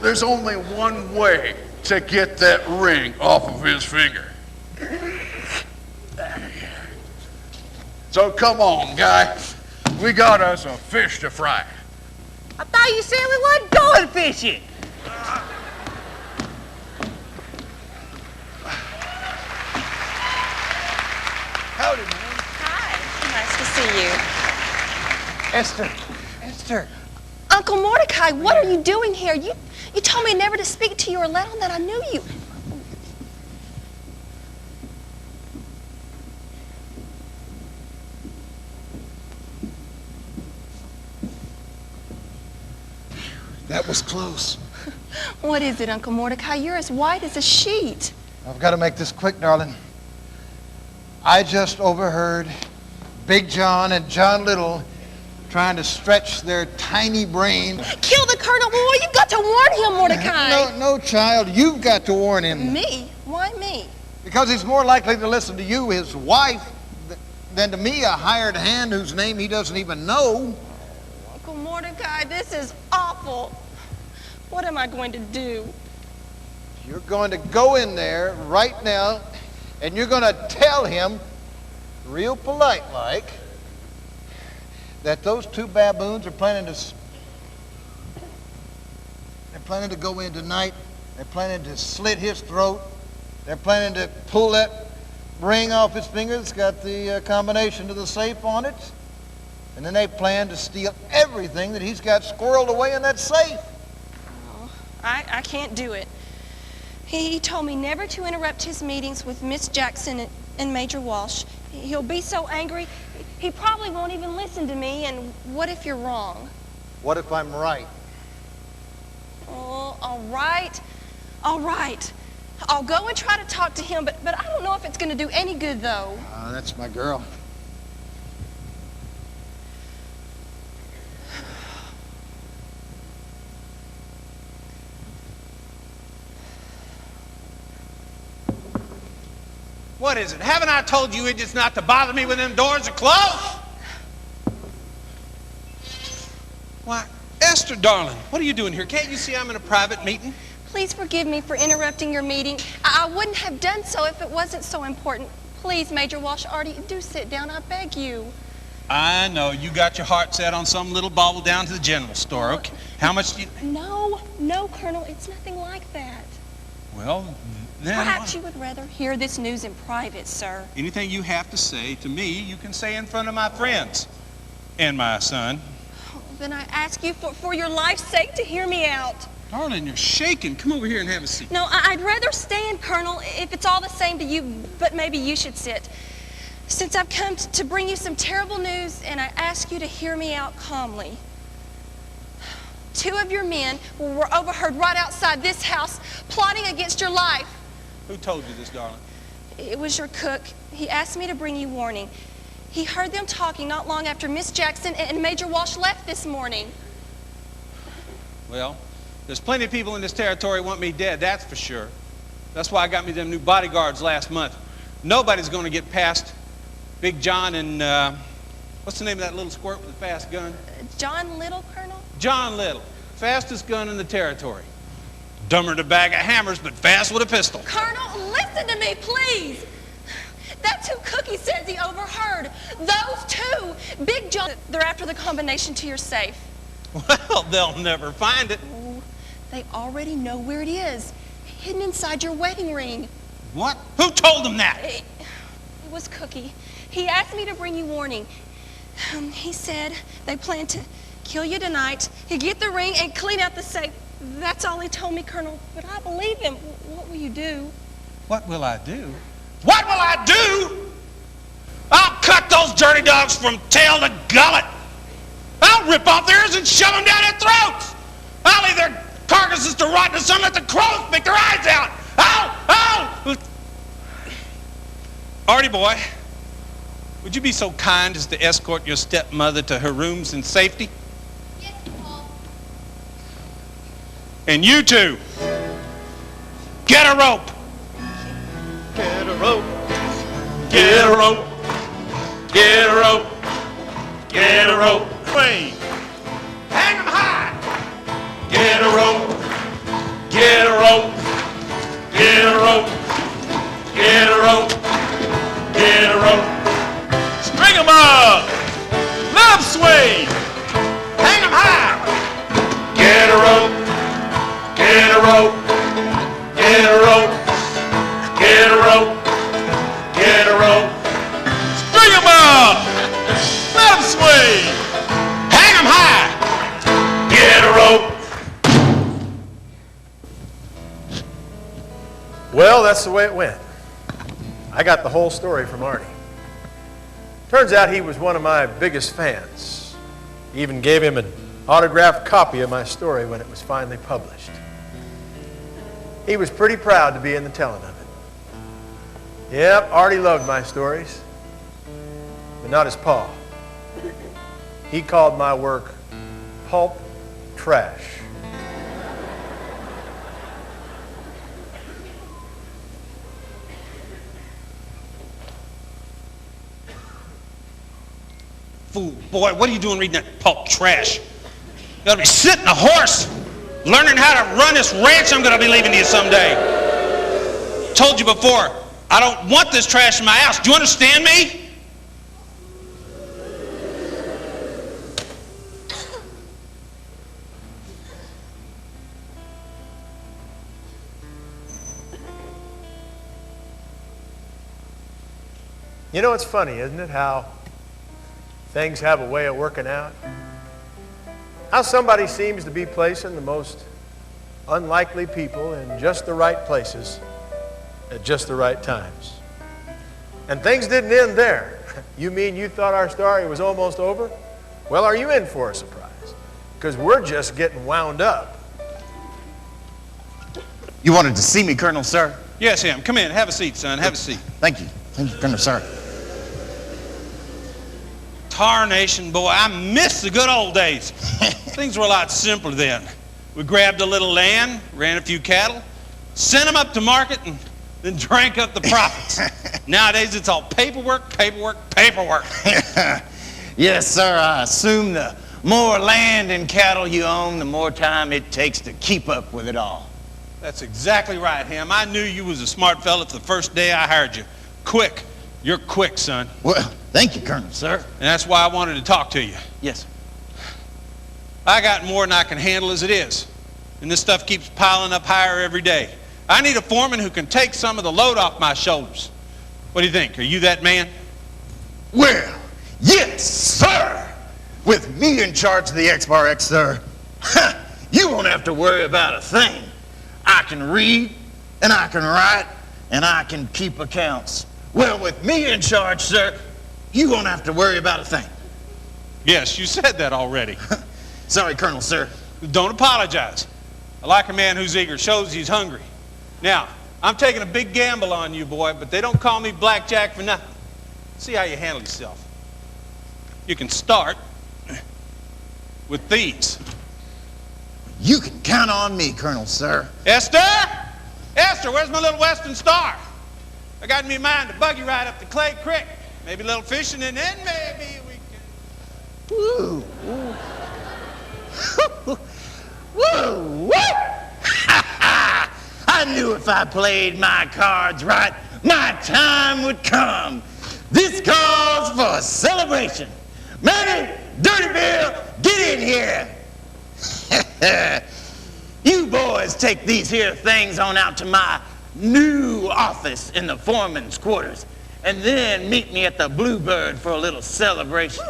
There's only one way to get that ring off of his finger. So come on, guy. We got us a fish to fry. I thought you said we wasn't going fishing. Howdy, man. Hi, nice to see you. Esther. Uncle Mordecai, what are you doing here? You told me never to speak to you or let on that I knew you. That was close. What is it, Uncle Mordecai? You're as white as a sheet. I've got to make this quick, darling. I just overheard Big John and John Little trying to stretch their tiny brain. Kill the Colonel, boy. You've got to warn him, Mordecai. No, child. You've got to warn him. Me? Why me? Because he's more likely to listen to you, his wife, than to me, a hired hand whose name he doesn't even know. Uncle Mordecai, this is awful. What am I going to do? You're going to go in there right now, and you're going to tell him, real polite-like, that those two baboons are planning to go in tonight. They're planning to slit his throat. They're planning to pull that ring off his finger that's got the combination to the safe on it. And then they plan to steal everything that he's got squirreled away in that safe. Oh, I can't do it. He told me never to interrupt his meetings with Miss Jackson and Major Walsh. He'll be so angry, he probably won't even listen to me, and what if you're wrong? What if I'm right? Oh, all right. All right. I'll go and try to talk to him, but I don't know if it's going to do any good, though. That's my girl. What is it? Haven't I told you idiots not to bother me when them doors are closed? Why, Esther, darling, what are you doing here? Can't you see I'm in a private meeting? Please forgive me for interrupting your meeting. I wouldn't have done so if it wasn't so important. Please, Major Walsh, Artie, do sit down, I beg you. I know. You got your heart set on some little bauble down to the general store. Okay. How much do you... No, Colonel, it's nothing like that. Well, then... Perhaps you would rather hear this news in private, sir. Anything you have to say to me, you can say in front of my friends and my son. Then I ask you for your life's sake to hear me out. Darling, you're shaking. Come over here and have a seat. No, I'd rather stand, Colonel, if it's all the same to you, but maybe you should sit. Since I've come to bring you some terrible news, and I ask you to hear me out calmly. 2 of your men were overheard right outside this house plotting against your life. Who told you this, darling? It was your cook. He asked me to bring you warning. He heard them talking not long after Miss Jackson and Major Walsh left this morning. Well, there's plenty of people in this territory want me dead, that's for sure. That's why I got me them new bodyguards last month. Nobody's going to get past Big John and, what's the name of that little squirt with the fast gun? John Little, Colonel? John Little. Fastest gun in the territory. Dumber than a bag of hammers, but fast with a pistol. Colonel, listen to me, please. That's who Cookie says he overheard. Those 2, Big John, they're after the combination to your safe. Well, they'll never find it. Oh, they already know where it is. Hidden inside your wedding ring. What? Who told them that? It was Cookie. He asked me to bring you warning. He said they plan to kill you tonight, get the ring, and clean out the safe. That's all he told me, Colonel, but I believe him. What will you do? What will I do? What will I do? I'll cut those dirty dogs from tail to gullet. I'll rip off their ears and shove them down their throats. I'll leave their carcasses to rot in the sun, let the crows pick their eyes out. Ow! Artie boy, would you be so kind as to escort your stepmother to her rooms in safety? Yes, Paul. And you 2, get a rope. Get a rope. Get a rope. Get a rope. Get a rope. Wait. Hang 'em high. Get a rope. Get a rope. Get a rope. Get a rope. Get a rope. String 'em up. Let 'em sway. Hang 'em high. Get a rope. Get a rope. Get a rope. Get a rope. Get a rope. String 'em up. Let 'em sway. Hang 'em high. Get a rope. Well, that's the way it went. I got the whole story from Artie. Turns out he was one of my biggest fans. Even gave him an autographed copy of my story when it was finally published. He was pretty proud to be in the telling of it. Yep, Artie loved my stories, but not his pa. He called my work pulp trash. Fool, boy, what are you doing reading that pulp trash? You ought to be sitting a horse, learning how to run this ranch I'm going to be leaving to you someday. Told you before, I don't want this trash in my house. Do you understand me? You know, it's funny, isn't it, how things have a way of working out? How somebody seems to be placing the most unlikely people in just the right places at just the right times. And things didn't end there. You mean you thought our story was almost over? Well, are you in for a surprise? Because we're just getting wound up. You wanted to see me, Colonel, sir? Yes, Em. Come in. Have a seat, son. Have a seat. Thank you. Thank you, Colonel, sir. Tarnation, boy, I miss the good old days. Things were a lot simpler then. We grabbed a little land, ran a few cattle, sent them up to market, and then drank up the profits. Nowadays, it's all paperwork, paperwork, paperwork. Yes, sir, I assume the more land and cattle you own, the more time it takes to keep up with it all. That's exactly right, Ham. I knew you was a smart fella the first day I hired you. Quick. You're quick, son. Well, thank you, Colonel, sir. And that's why I wanted to talk to you. Yes, sir. I got more than I can handle as it is. And this stuff keeps piling up higher every day. I need a foreman who can take some of the load off my shoulders. What do you think? Are you that man? Well, yes, sir. With me in charge of the X-Bar X, sir, you won't have to worry about a thing. I can read, and I can write, and I can keep accounts. Well, with me in charge, sir, you won't have to worry about a thing. Yes, you said that already. Sorry, Colonel, sir. Don't apologize. I like a man who's eager, shows he's hungry. Now, I'm taking a big gamble on you, boy, but they don't call me Blackjack for nothing. See how you handle yourself. You can start with these. You can count on me, Colonel, sir. Esther! Esther, where's my little Western Star? I got in my mind to buggy right up to Clay Creek. Maybe a little fishing, and then maybe we can... Woo! Woo! Woo! Woo! I knew if I played my cards right, my time would come. This calls for a celebration. Manny, Dirty Bill, get in here. You boys take these here things on out to my new office in the foreman's quarters, and then meet me at the Bluebird for a little celebration.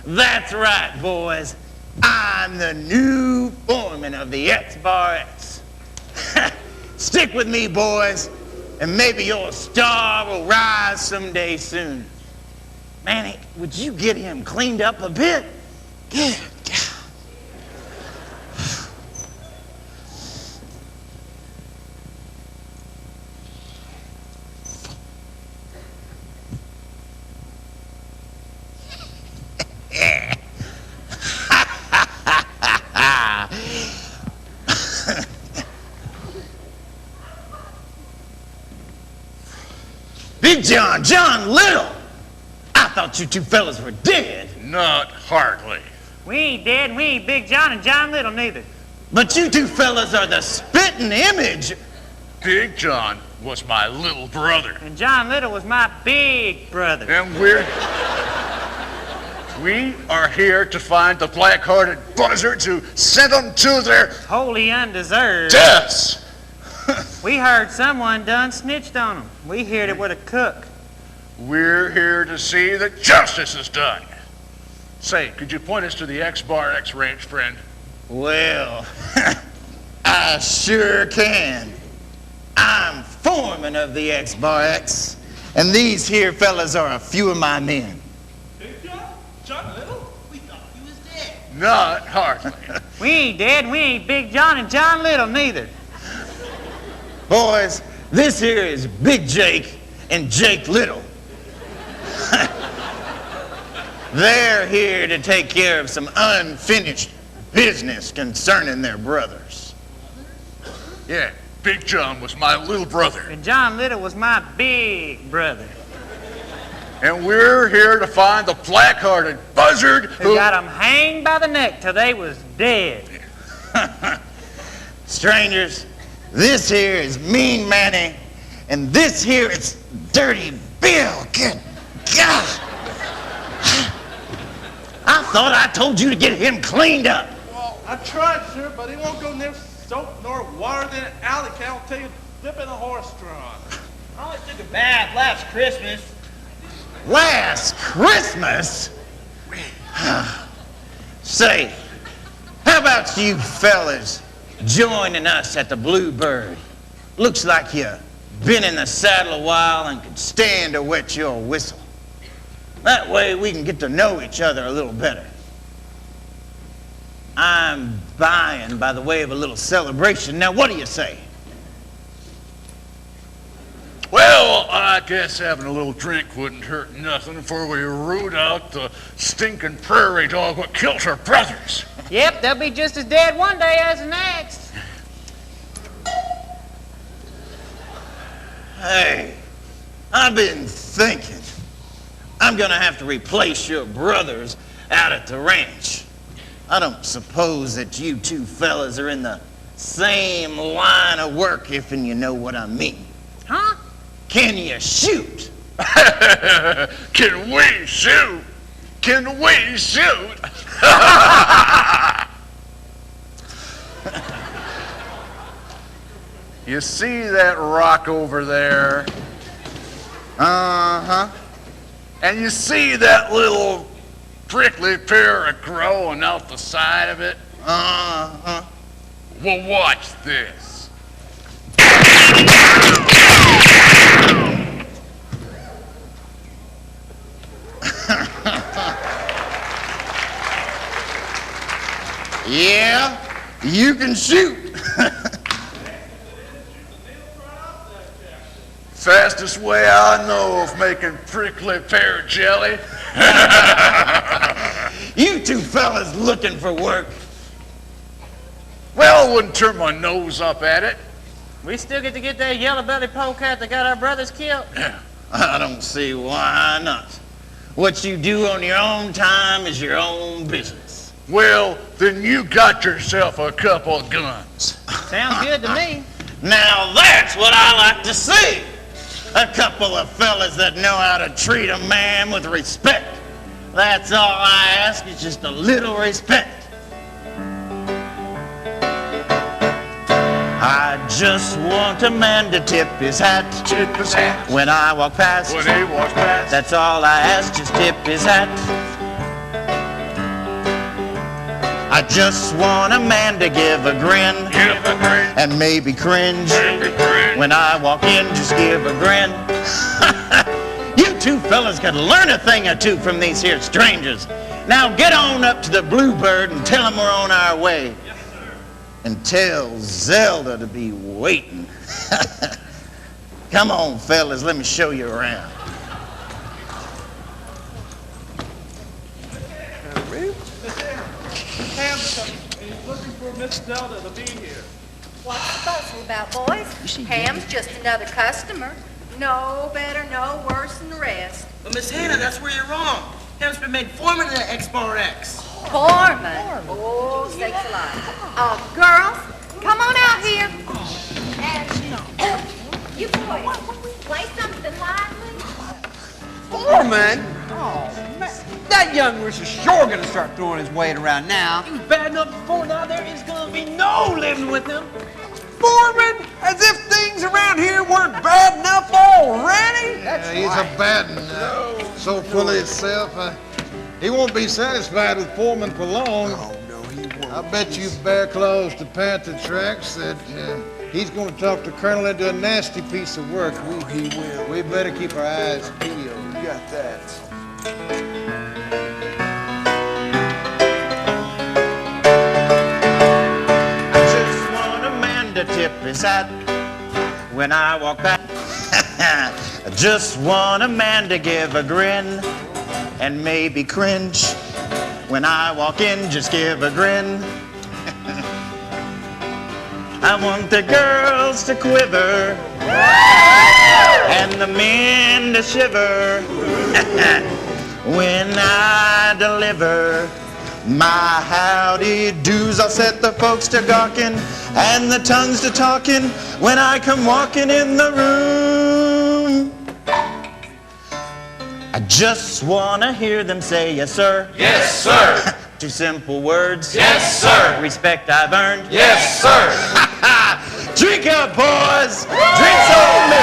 That's right, boys. I'm the new foreman of the X-Bar X. Stick with me, boys, and maybe your star will rise someday soon. Manny, would you get him cleaned up a bit? Good God. Big John, John Little! I thought you two fellas were dead. Not hardly. We ain't dead, we ain't Big John and John Little neither. But you two fellas are the spitting image. Big John was my little brother. And John Little was my big brother. And we are here to find the black-hearted buzzards who sent them to their... Wholly undeserved. deaths. We heard someone done snitched on them. We heard it with a cook. We're here to see that justice is done. Say, could you point us to the X-Bar X range, friend? Well, I sure can. I'm foreman of the X-Bar X, and these here fellas are a few of my men. Big John? John Little? We thought you was dead. Not hardly. We ain't dead, we ain't Big John and John Little neither. Boys, this here is Big Jake and Jake Little. They're here to take care of some unfinished business concerning their brothers. Yeah, Big John was my little brother. And John Little was my big brother. And we're here to find the black-hearted buzzard who got them hanged by the neck till they was dead. Strangers, this here is Mean Manny, and this here is Dirty Bill. Good God! I thought I told you to get him cleaned up. Well, I tried, sir, but he won't go near soap nor water than an alley cat will tell you dipping a horse straw. I only took a bath last Christmas. Last Christmas? Say, how about you fellas joining us at the Bluebird? Looks like you've been in the saddle a while and could stand to wet your whistle. That way we can get to know each other a little better. I'm buying by the way of a little celebration. Now, what do you say? Well, I guess having a little drink wouldn't hurt nothing before we root out the stinking prairie dog what killed our brothers. Yep, they'll be just as dead one day as the next. Hey, I've been thinking. I'm gonna have to replace your brothers out at the ranch. I don't suppose that you two fellas are in the same line of work, if and you know what I mean. Huh? Can you shoot? Can we shoot? Can we shoot? You see that rock over there? Uh-huh. And you see that little prickly pear growing out the side of it? Uh-huh. Well, watch this. Yeah, you can shoot. Fastest way I know of making prickly pear jelly. You two fellas looking for work? Well, I wouldn't turn my nose up at it. We still get to get that yellow-bellied polecat that got our brothers killed. I don't see why not. What you do on your own time is your own business. Well, then you got yourself a couple of guns. Sounds good to me. Now that's what I like to see. A couple of fellas that know how to treat a man with respect. That's all I ask, is just a little respect. I just want a man to tip his hat. Tip his hat. When I walk past. When he walks past. That's all I ask, just tip his hat. I just want a man to give a grin. Give a grin. And maybe cringe. Maybe cringe. When I walk in, just give a grin. You two fellas could learn a thing or two from these here strangers. Now get on up to the Bluebird and tell them we're on our way. Yes, sir. And tell Zelda to be waiting. Come on, fellas, let me show you around. He's looking for Miss Zelda to be here. What's the bustle about, boys? Ham's just another customer. No better, no worse than the rest. But Miss Hannah, that's where you're wrong. Ham's been made foreman of the Export X. Foreman? Oh, sakes alive. Girls, come on out here. And you boys, play something lively. Foreman? Oh, man. That young rooster's sure gonna start throwing his weight around now. He was bad enough before, now there is gonna be no living with him. Foreman? As if things around here weren't bad enough already? Yeah, he's a bad one. So full of himself. He won't be satisfied with Foreman for long. Oh, no, he won't. I bet you Bear Claws to Panther Tracks that he's going to talk the Colonel into a nasty piece of work. He will. We better keep our eyes peeled. You got that. To tip his hat when I walk back. I just want a man to give a grin and maybe cringe. When I walk in, just give a grin. I want the girls to quiver and the men to shiver when I deliver my howdy do's. I'll set the folks to gawking and the tongues to talking when I come walking in the room. I just want to hear them say yes, sir. Yes, sir. 2 simple words. Yes, sir. Respect I've earned. Yes, sir. Drink up, boys. Drinks on me.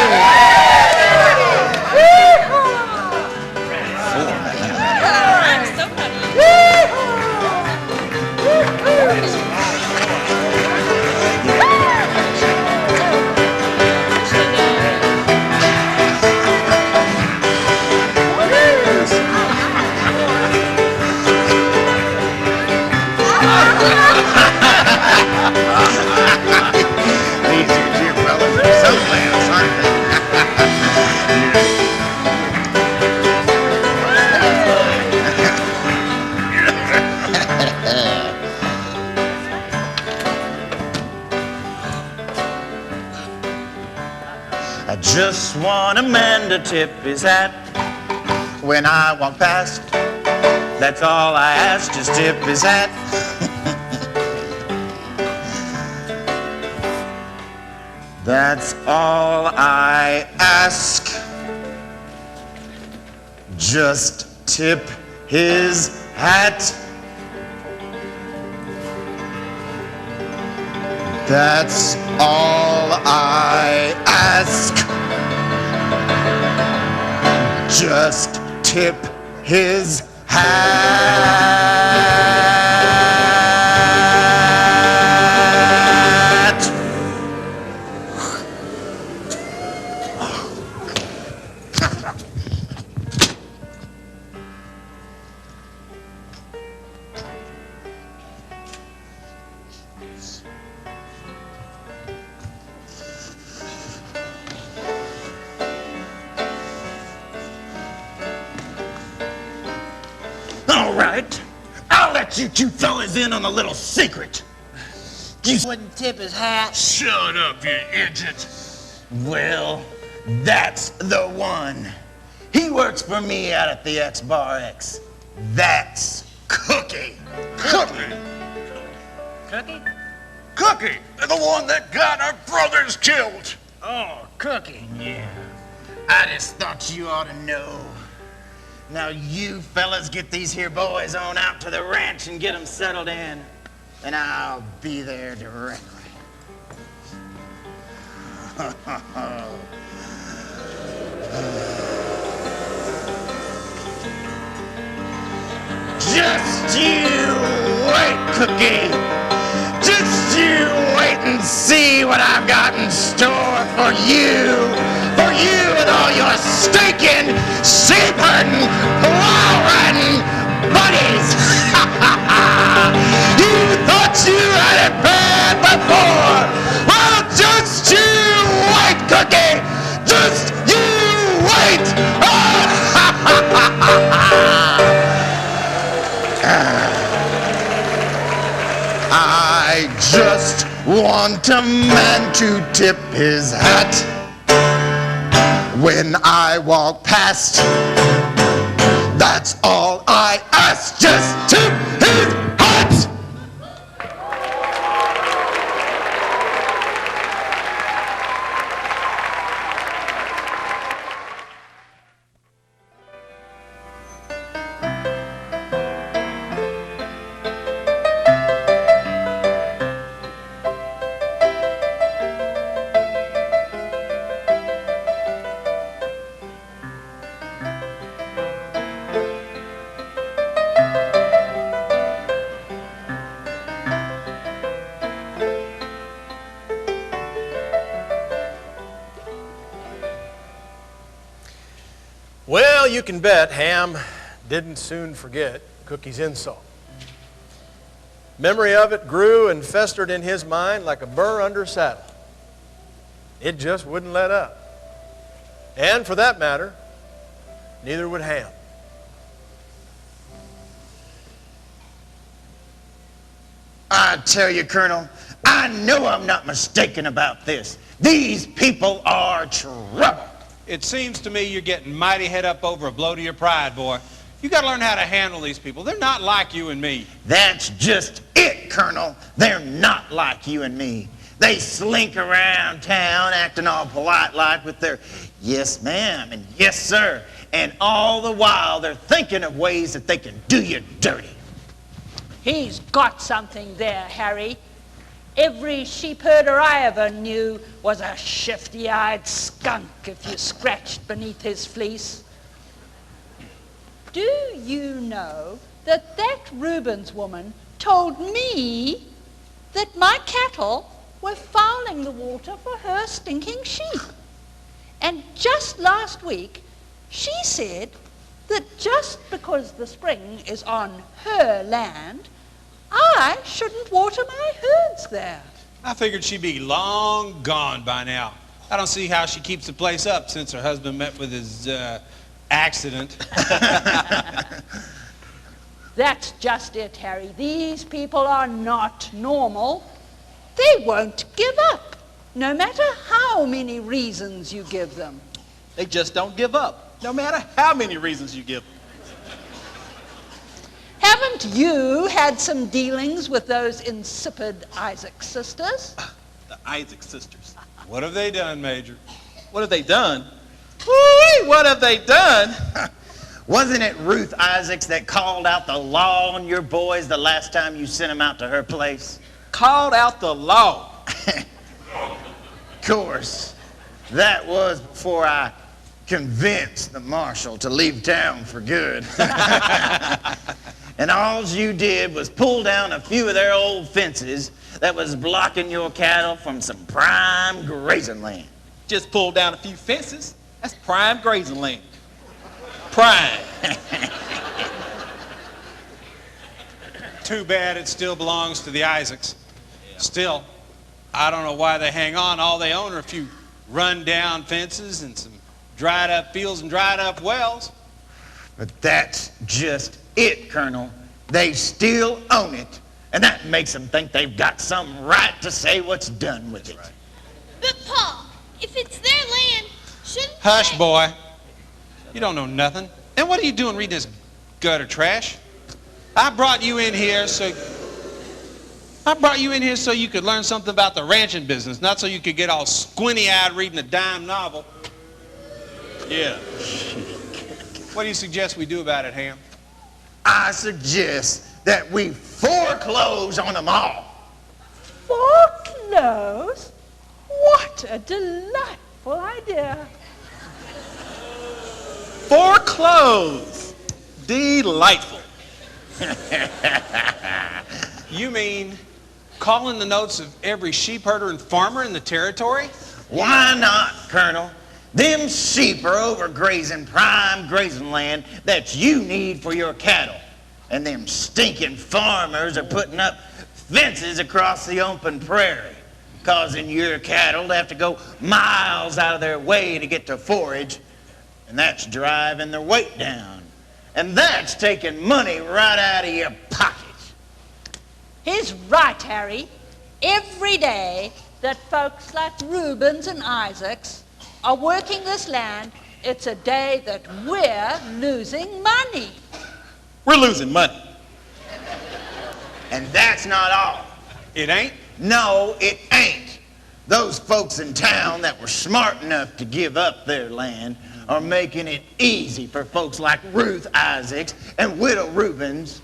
These dear fellas are so glad, aren't they? I just want a man to tip his hat when I walk past. That's all I ask, just tip his hat. That's all I ask. Just tip his hat. That's all I ask. Just tip his hat. All right, I'll let you two fellas in on a little secret. You wouldn't tip his hat. Shut up, you idiot. Well, that's the one. He works for me out at the X Bar X. That's Cookie. Cookie? Cookie? Cookie, the one that got our brothers killed. Oh, Cookie. Yeah, I just thought you ought to know. Now you fellas get these here boys on out to the ranch and get them settled in, and I'll be there directly. Just you wait, Cookie. Just you wait and see what I've got in store for you. For you and all your stinking, sheep-herding, plow-riding buddies. You thought you had it bad before. Well, just you wait, Cookie. Just you wait. I just want a man to tip his hat when I walk past. That's all I ask, just tip his hat. Well, you can bet Ham didn't soon forget Cookie's insult. Memory of it grew and festered in his mind like a burr under saddle. It just wouldn't let up. And for that matter, neither would Ham. I tell you, Colonel, I know I'm not mistaken about this. These people are trouble. It seems to me you're getting mighty head up over a blow to your pride, boy. You got to learn how to handle these people. They're not like you and me. That's just it, Colonel. They're not like you and me. They slink around town acting all polite like with their yes ma'am and yes sir. And all the while they're thinking of ways that they can do you dirty. He's got something there, Harry. Every sheep herder I ever knew was a shifty-eyed skunk if you scratched beneath his fleece. Do you know that that Rubens woman told me that my cattle were fouling the water for her stinking sheep? And just last week, she said that just because the spring is on her land, I shouldn't water my herds there. I figured she'd be long gone by now. I don't see how she keeps the place up since her husband met with his accident. That's just it, Harry. These people are not normal. They won't give up, no matter how many reasons you give them. They just don't give up, no matter how many reasons you give them. Haven't you had some dealings with those insipid Isaac sisters? The Isaac sisters. What have they done, Major? What have they done? Woo-wee, what have they done? Wasn't it Ruth Isaacs that called out the law on your boys the last time you sent them out to her place? Called out the law. Of course. That was before I convinced the marshal to leave town for good. And all you did was pull down a few of their old fences that was blocking your cattle from some prime grazing land. Just pulled down a few fences. That's prime grazing land. Prime. Too bad it still belongs to the Isaacs. Still, I don't know why they hang on. All they own are a few run-down fences and some dried-up fields and dried-up wells. But that's just it, Colonel. They still own it, and that makes them think they've got some right to say what's done with it. But, Pa, if it's their land, shouldn't Hush, boy. You don't know nothing. And what are you doing reading this gutter trash? I brought you in here so you could learn something about the ranching business, not so you could get all squinty-eyed reading a dime novel. Yeah. What do you suggest we do about it, Ham? I suggest that we foreclose on them all. Foreclose? What a delightful idea. Foreclose. Delightful. You mean calling the notes of every sheep herder and farmer in the territory? Why not, Colonel? Them sheep are overgrazing prime grazing land that you need for your cattle. And them stinking farmers are putting up fences across the open prairie, causing your cattle to have to go miles out of their way to get to forage. And that's driving their weight down. And that's taking money right out of your pocket. He's right, Harry. Every day that folks like Reubens and Isaacs are working this land, it's a day that we're losing money. We're losing money. And that's not all. It ain't? No, it ain't. Those folks in town that were smart enough to give up their land are making it easy for folks like Ruth Isaacs and Widow Reubens.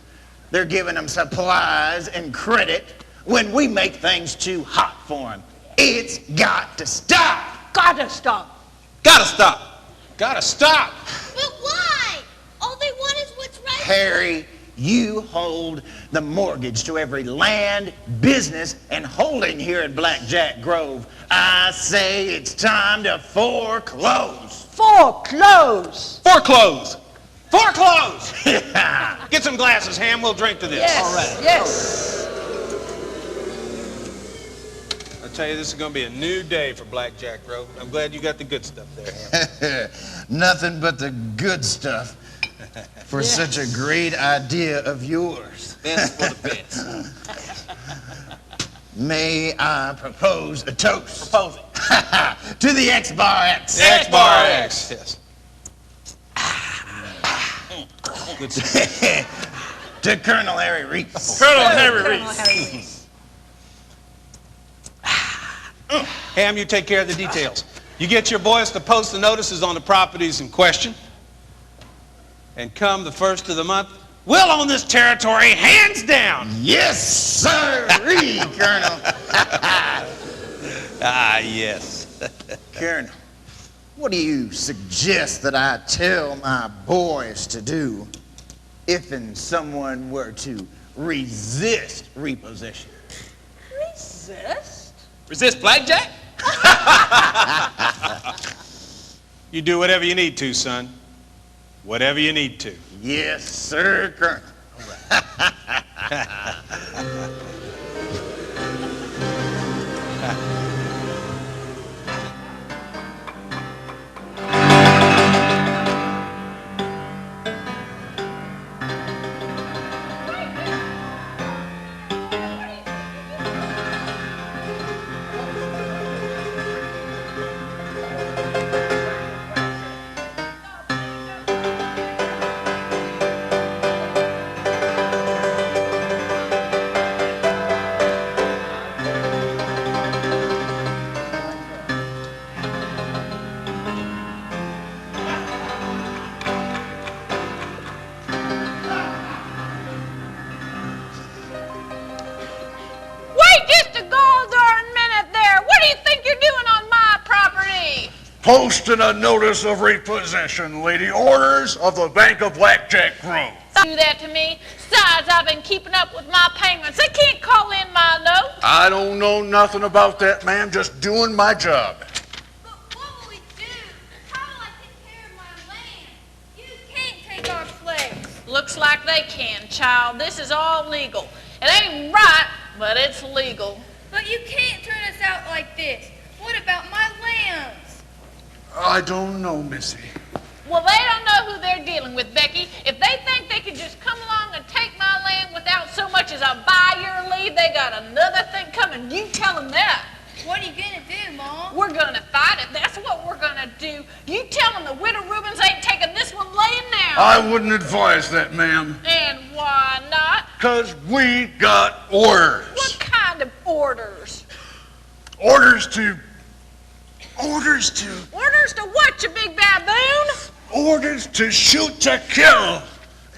They're giving them supplies and credit when we make things too hot for them. It's got to stop. Gotta stop. Gotta stop. Gotta stop. But why? All they want is what's right. Harry, you hold the mortgage to every land, business, and holding here at Blackjack Grove. I say it's time to foreclose. Foreclose. Foreclose. Foreclose. Get some glasses, Ham. We'll drink to this. Yes, all right. yes. I tell you, this is going to be a new day for Blackjack Grove. I'm glad you got the good stuff there, Ham. Nothing but the good stuff for such a great idea of yours. Best for the best. May I propose a toast? Propose it. To the X-Bar X. X-Bar X. Yes. Good stuff. To Colonel Harry Reese. Colonel Harry Reese. Ham, you take care of the details. You get your boys to post the notices on the properties in question. And come the first of the month, we'll own this territory hands down. Yes, sir-ree, Colonel. Ah, yes. Colonel, what do you suggest that I tell my boys to do if someone were to resist repossession? Resist? Resist Blackjack? You do whatever you need to, son. Whatever you need to. Yes, sir, Colonel. Posting a notice of repossession, lady. Orders of the Bank of Blackjack Grove. Do that to me. Besides, I've been keeping up with my payments. They can't call in my note. I don't know nothing about that, ma'am. Just doing my job. But what will we do? How will I take care of my land? You can't take our place. Looks like they can, child. This is all legal. It ain't right, but it's legal. But you can't turn us out like this. What about my lands? I don't know, Missy. Well, they don't know who they're dealing with, Becky. If they think they can just come along and take my land without so much as a buyer leave, they got another thing coming. You tell them that. What are you going to do, Mom? We're going to fight it. That's what we're going to do. You tell them the widow Rubens ain't taking this one laying down. I wouldn't advise that, ma'am. And why not? 'Cause we got orders. What kind of orders? Orders to Orders to what, you big baboon? Orders to shoot to kill.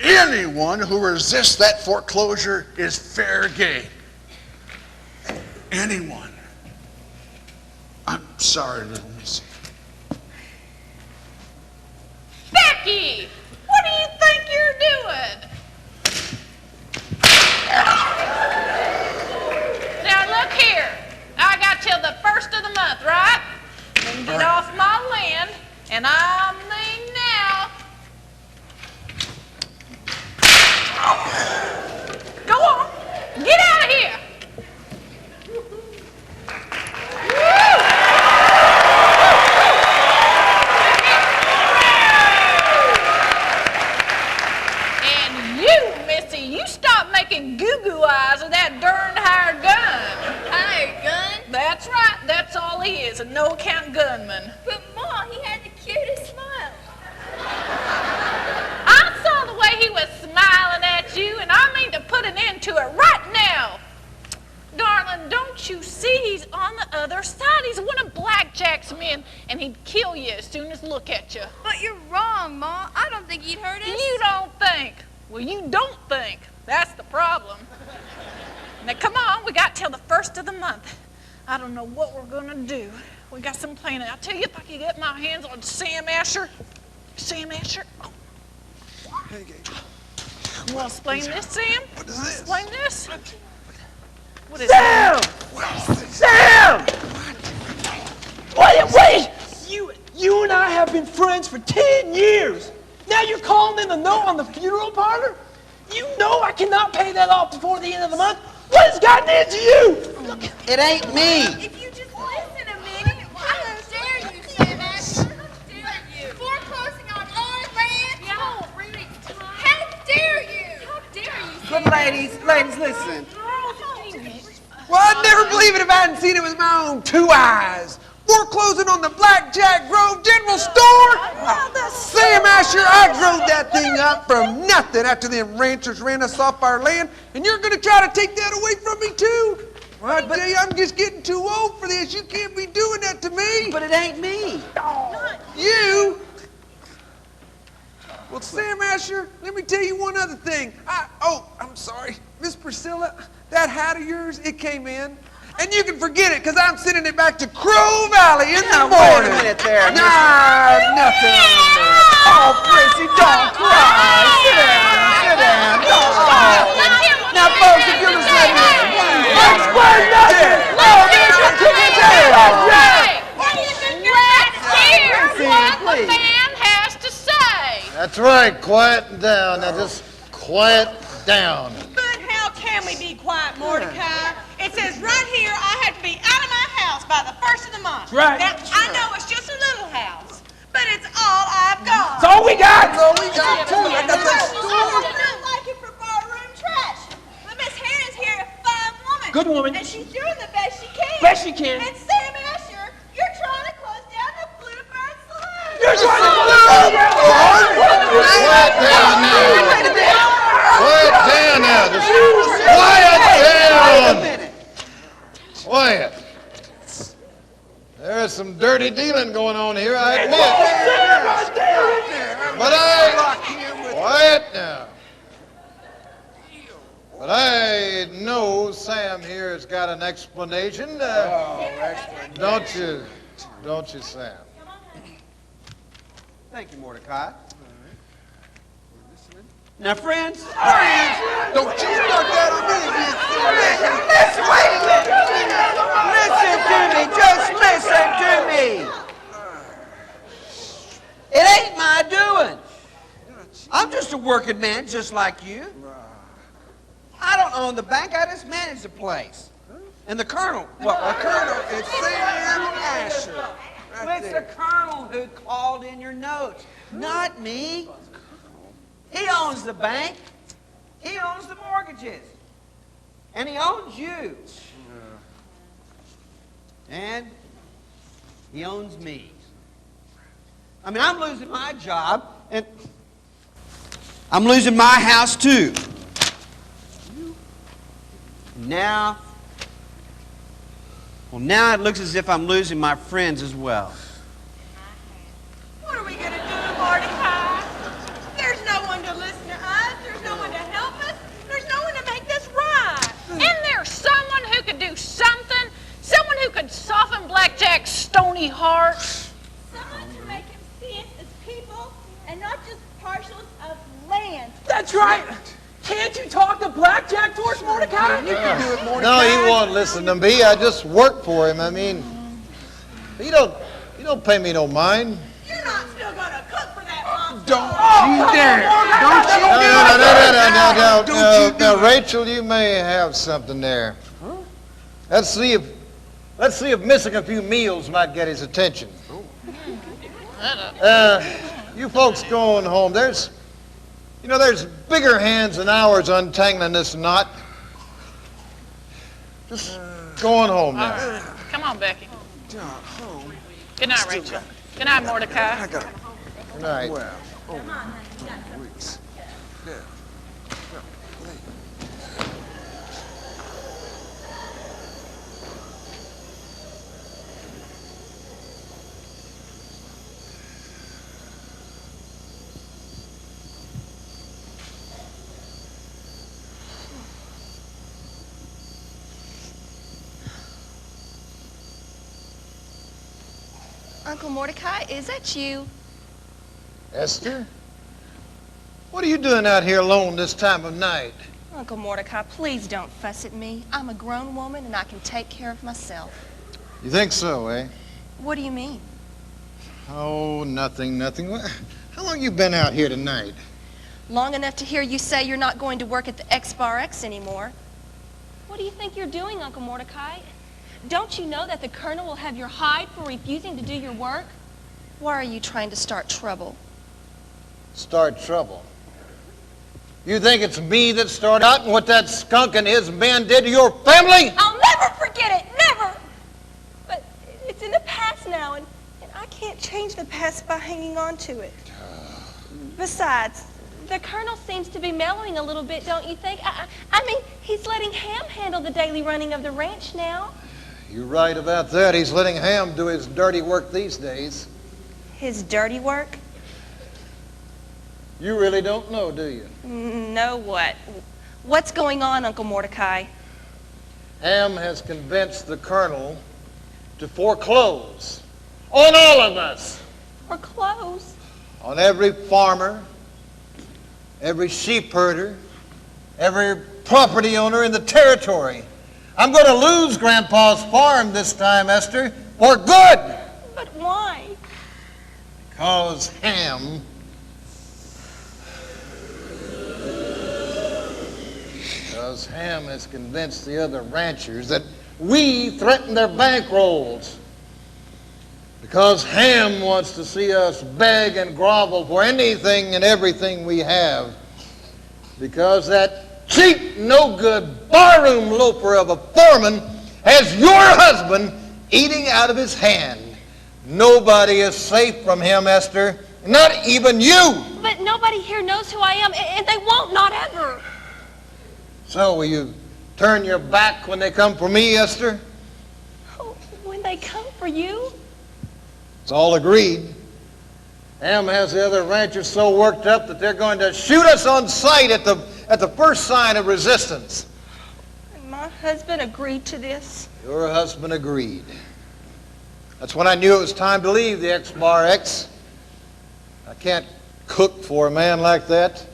Anyone who resists that foreclosure is fair game. Anyone. I'm sorry, little missy. Becky! What do you think you're doing? Now look here. I got till the 1st of the month, right? Then get off my land, and I mean now. Go on. Get out of here. And you, Missy, you stop making goo-goo eyes with that darn hired gun. Hired gun? That's right. That's all he is, a no-account gunman. But, Mom, he had the cutest smile. I saw the way he was smiling at you, and I mean to put an end to it right now. Darling, don't you see he's on the other side? He's one of Blackjack's men, and he'd kill you as soon as look at you. But you're wrong, Mom. I don't think he'd hurt us. You don't think. Well, you don't think. That's the problem. Now, come on. We got till the 1st of the month. I don't know what we're going to do. We got some planning. I'll tell you, if I could get my hands on Sam Asher. Sam Asher. Oh. Hey, You want to explain this, Sam? What is this? Explain this? What is Sam! Sam! Wait! You and I have been friends for 10 years. Now you're calling in the note on the funeral parlor? You know I cannot pay that off before the end of the month. What has gotten into you? It ain't me. If you just listen a minute, how dare you, Sam Asher? How dare you? Foreclosing on our land? Yeah, really. How dare you? How dare you, Sam But ladies, listen. Well, I'd never believe it if I hadn't seen it with my own 2 eyes. Foreclosing on the Blackjack Grove General Store? Sam Asher, I drove that thing up from nothing after them ranchers ran us off our land, and you're going to try to take that away from me too? Well, I tell you, I'm just getting too old for this. You can't be doing that to me. But it ain't me. You? Well, Sam Asher, let me tell you one other thing. I'm sorry. Miss Priscilla, that hat of yours, it came in. And you can forget it, because I'm sending it back to Crow Valley in the morning. Wait a minute there. Nah, nothing on there. Oh, Prissy, don't cry. Sit down. Now, folks, if you'll just let me explain nothing. Oh, man, you're kicking his head off. Let's hear what the man has to say. That's right. Quiet down. Now just quiet down. But how can we be quiet, Mordecai? It says right here I have to be out of my house by the 1st of the month. Right. Now, I know it's just a little house, but it's all I've got. It's all we got. That's all we got, too. I got that I don't like it for barroom trash. But Miss Hannah's here, a fine woman. Good woman. And she's doing the best she can. Best she can. And Sam Asher, you're trying to close down the Bluebird Saloon. You're trying to close down the Quiet down now. Quiet down now. Just quiet down. Quiet. There is some dirty dealing going on here, I admit. But quiet now. But I know Sam here has got an explanation. Don't you, Sam? Thank you, Mordecai. Now, friends, Don't you start that on me again. listen to me. Just listen to me. It ain't my doing. I'm just a working man just like you. I don't own the bank. I just manage the place. And the colonel, well, the colonel, It's Sam Asher. it's the colonel who called in your notes, not me. He owns the bank. He owns the mortgages. And he owns you. And he owns me. I mean, I'm losing my job, and I'm losing my house too. Now it looks as if I'm losing my friends as well. What are we going to do, Mordecai? There's no one to listen to us. There's no one to help us. There's no one to make this right. Isn't there someone who could do something? Someone who could soften Black Jack's stony heart? Someone to make him see us as people and not just parcels of land. That's right. Can't you talk to Black Jack for us, Mordecai? You can do it, Mordecai. No, he won't listen to me. I just work for him. I mean, he don't pay me no mind. You're not still going to cook for that monster. Don't you dare. Now, Rachel, you may have something there. Let's see if missing a few meals might get his attention. You folks going home. There's bigger hands than ours untangling this knot. Just going home now. Come on, Becky. Good night, Rachel. Good night, Mordecai. Good night. Weeks. Yeah. Uncle Mordecai, is that you? Esther? What are you doing out here alone this time of night? Uncle Mordecai, please don't fuss at me. I'm a grown woman and I can take care of myself. You think so, eh? What do you mean? Oh, nothing. How long you been out here tonight? Long enough to hear you say you're not going to work at the X-Bar X anymore. What do you think you're doing, Uncle Mordecai? Don't you know that the colonel will have your hide for refusing to do your work? Why are you trying to start trouble? Start trouble? You think it's me that started out and what that skunk and his men did to your family? I'll never forget it, never! But it's in the past now, and I can't change the past by hanging on to it. Besides, the colonel seems to be mellowing a little bit, don't you think? I mean, he's letting Ham handle the daily running of the ranch now. You're right about that. He's letting Ham do his dirty work these days. His dirty work? You really don't know, do you? Know what? What's going on, Uncle Mordecai? Ham has convinced the colonel to foreclose on all of us. Foreclose? On every farmer, every sheep herder, every property owner in the territory. I'm going to lose Grandpa's farm this time, Esther, for good. But why? Because Ham has convinced the other ranchers that we threaten their bankrolls. Because Ham wants to see us beg and grovel for anything and everything we have. Because that cheap, no-good, barroom loafer of a foreman has your husband eating out of his hand. Nobody is safe from him, Esther. Not even you. But nobody here knows who I am, and they won't, not ever. So will you turn your back when they come for me, Esther? Oh, when they come for you? It's all agreed. Ham has the other ranchers so worked up that they're going to shoot us on sight at the first sign of resistance. And my husband agreed to this? Your husband agreed. That's when I knew it was time to leave the X-Bar X. I can't cook for a man like that.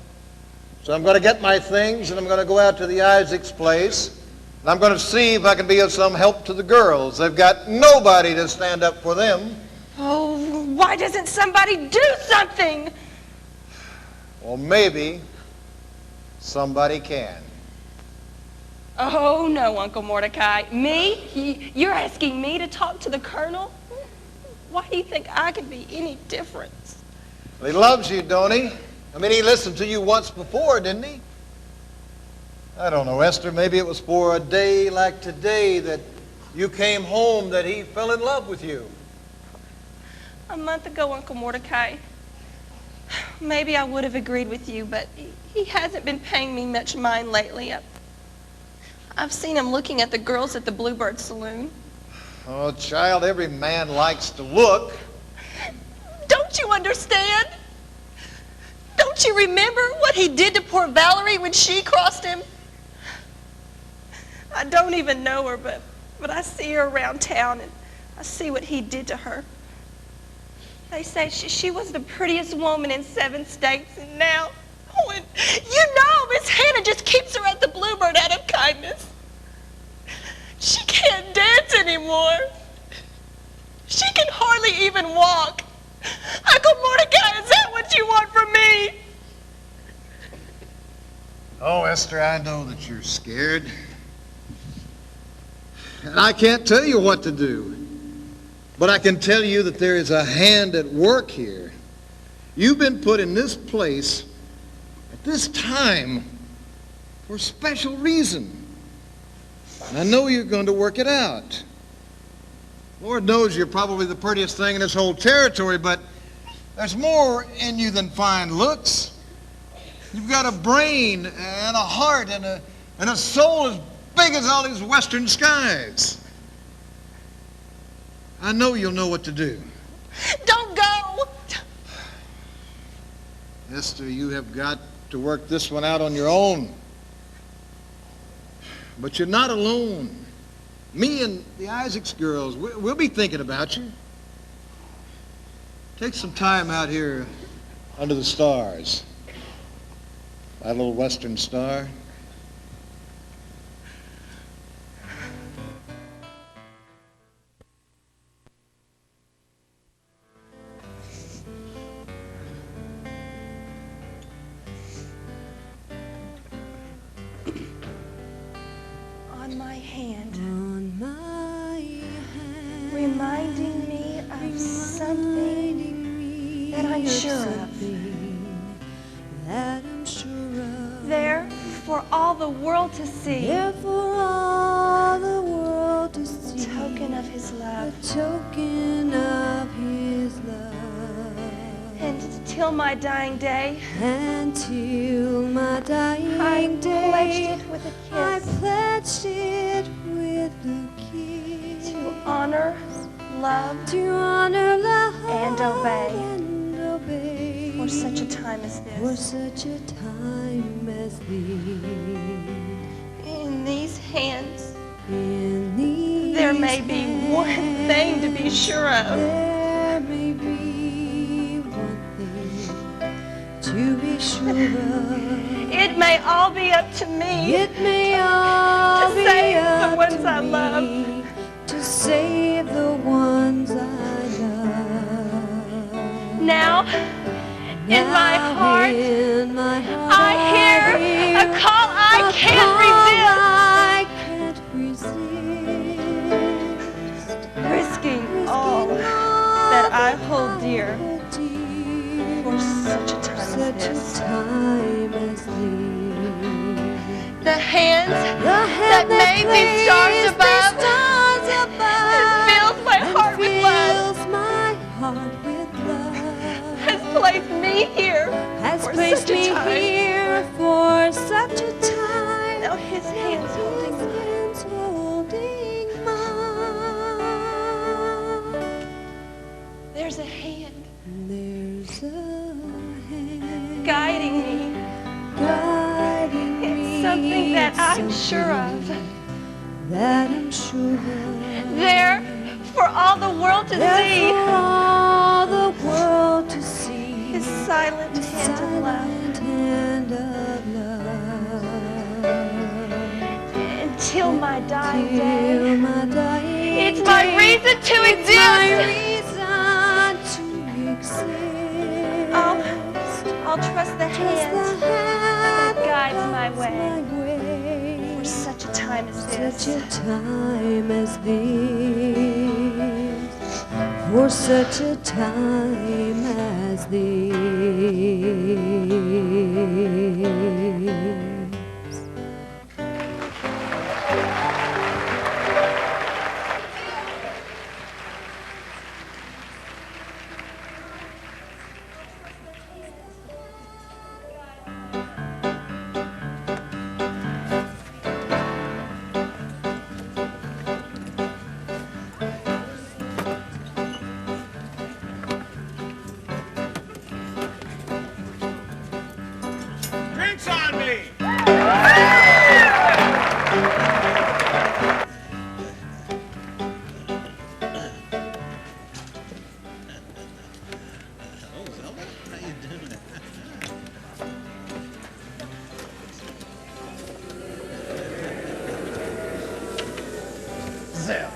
So I'm going to get my things, and I'm going to go out to the Isaac's place, and I'm going to see if I can be of some help to the girls. They've got nobody to stand up for them. Oh, why doesn't somebody do something? Well, maybe somebody can. Oh, no, Uncle Mordecai. Me? You're asking me to talk to the colonel? Why do you think I could be any different? He loves you, don't he? I mean, he listened to you once before, didn't he? I don't know, Esther. Maybe it was for a day like today that you came home that he fell in love with you. A month ago, Uncle Mordecai, maybe I would have agreed with you, but he hasn't been paying me much mind lately. I've seen him looking at the girls at the Bluebird Saloon. Oh, child, every man likes to look. Don't you understand? Don't you remember what he did to poor Valerie when she crossed him? I don't even know her, but I see her around town, and I see what he did to her. They say she was the prettiest woman in 7 states, and now, Miss Hannah just keeps her at the Bluebird out of kindness. She can't dance anymore. She can hardly even walk. Uncle Mordecai, is that what you want from me? Oh, Esther, I know that you're scared. And I can't tell you what to do. But I can tell you that there is a hand at work here. You've been put in this place at this time for a special reason. And I know you're going to work it out. Lord knows you're probably the prettiest thing in this whole territory, but there's more in you than fine looks. You've got a brain and a heart and a soul as big as all these western skies. I know you'll know what to do. Don't go! Esther, you have got to work this one out on your own. But you're not alone. Me and the Isaac's girls, we'll be thinking about you. Take some time out here under the stars. That little western star. On my hand. Reminding me of something that I'm sure of. There for all the world to see. There for all the world to see. A token of his love. A token of his love. And till my dying day. Until my dying day. I pledged it with a kiss. I pledged it with a kiss. To honor, love. To honor, love. And obey. And obey. For such a time as this. For such a time as this. In these hands. In these there may be one thing to be sure of. There may be one thing to be sure of. It may all be up to me. It may all to be save up the ones to I love. me, to save the ones I love. Now, in my heart, I hear a call I can't resist. Risking all that I hold dear for such a time as this. The hands that made these stars above fills my heart with love. Has placed me here for such a time. For such a time. Now his hands holding mine. There's a hand. There's a hand guiding me. Guiding me. It's something that I'm sure of. That I'm sure of. There for all the world to see. For all the world to see. His silent hand of love. Until my dying day. It's my reason to exist. I'll trust the hand that guides my way for such a time as this. For such a time as this. Drinks on me! Hello, Zelda. How you doing? Zell.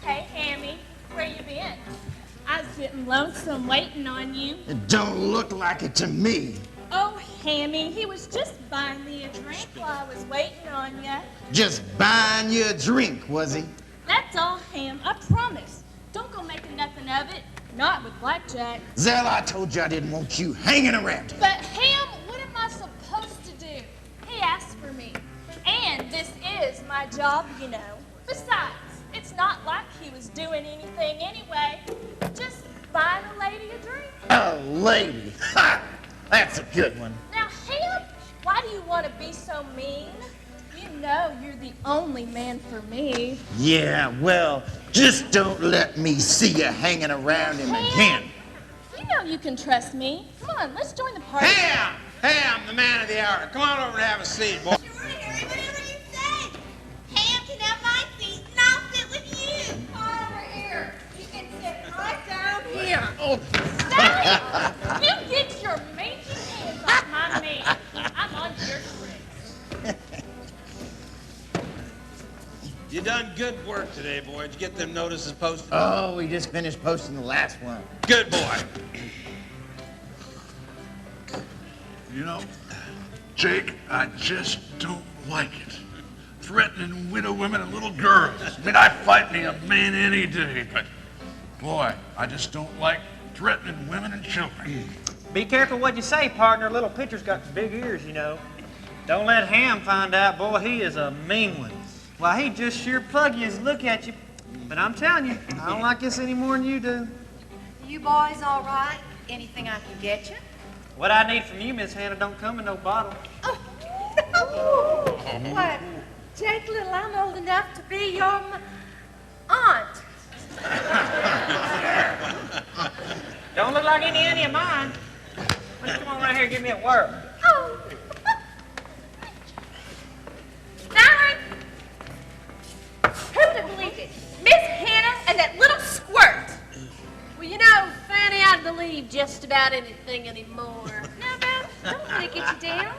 Hey, Hammy, where you been? I was sitting lonesome waiting on you. It don't look like it to me. Oh, Hammy, he was just buying me a drink while I was waiting on you. Just buying you a drink, was he? That's all, Ham, I promise. Don't go making nothing of it. Not with Blackjack. Zell, I told you I didn't want you hanging around. But, Ham, what am I supposed to do? He asked for me. And this is my job, you know. Besides, it's not like he was doing anything anyway. Just buying a lady a drink. A lady. Ha! That's a good one. Now, Ham, why do you want to be so mean? You know you're the only man for me. Yeah, well, just don't let me see you hanging around him again. You know you can trust me. Come on, let's join the party. Ham! Ham, the man of the hour. Come on over and have a seat, boy. Ham can have my seat, and I'll sit with you. Over here. You can sit right down here. Oh. Sally, you get your mangy hands off my man. I'm on your string. You done good work today, boy. Did you get them notices posted? Oh, we just finished posting the last one. Good boy. You know, Jake, I just don't like it. Threatening widow women and little girls. I mean, I fight me a man any day, but boy, I just don't like threatening women and children. Be careful what you say, partner. Little pitcher's got big ears, you know. Don't let Ham find out. Boy, he is a mean one. Why, he just sheer plug you as look at you. But I'm telling you, I don't like this any more than you do. You boys all right? Anything I can get you? What I need from you, Miss Hannah, don't come in no bottle. What? Jake, little, I'm old enough to be your aunt. Don't look like any of mine. Why don't you come on right here and give me a whirl? Oh. Valerie! Who would have believed it? Miss Hannah and that little squirt. Well, you know, Fanny, I'd believe just about anything anymore. Now, Val, don't let it get you down.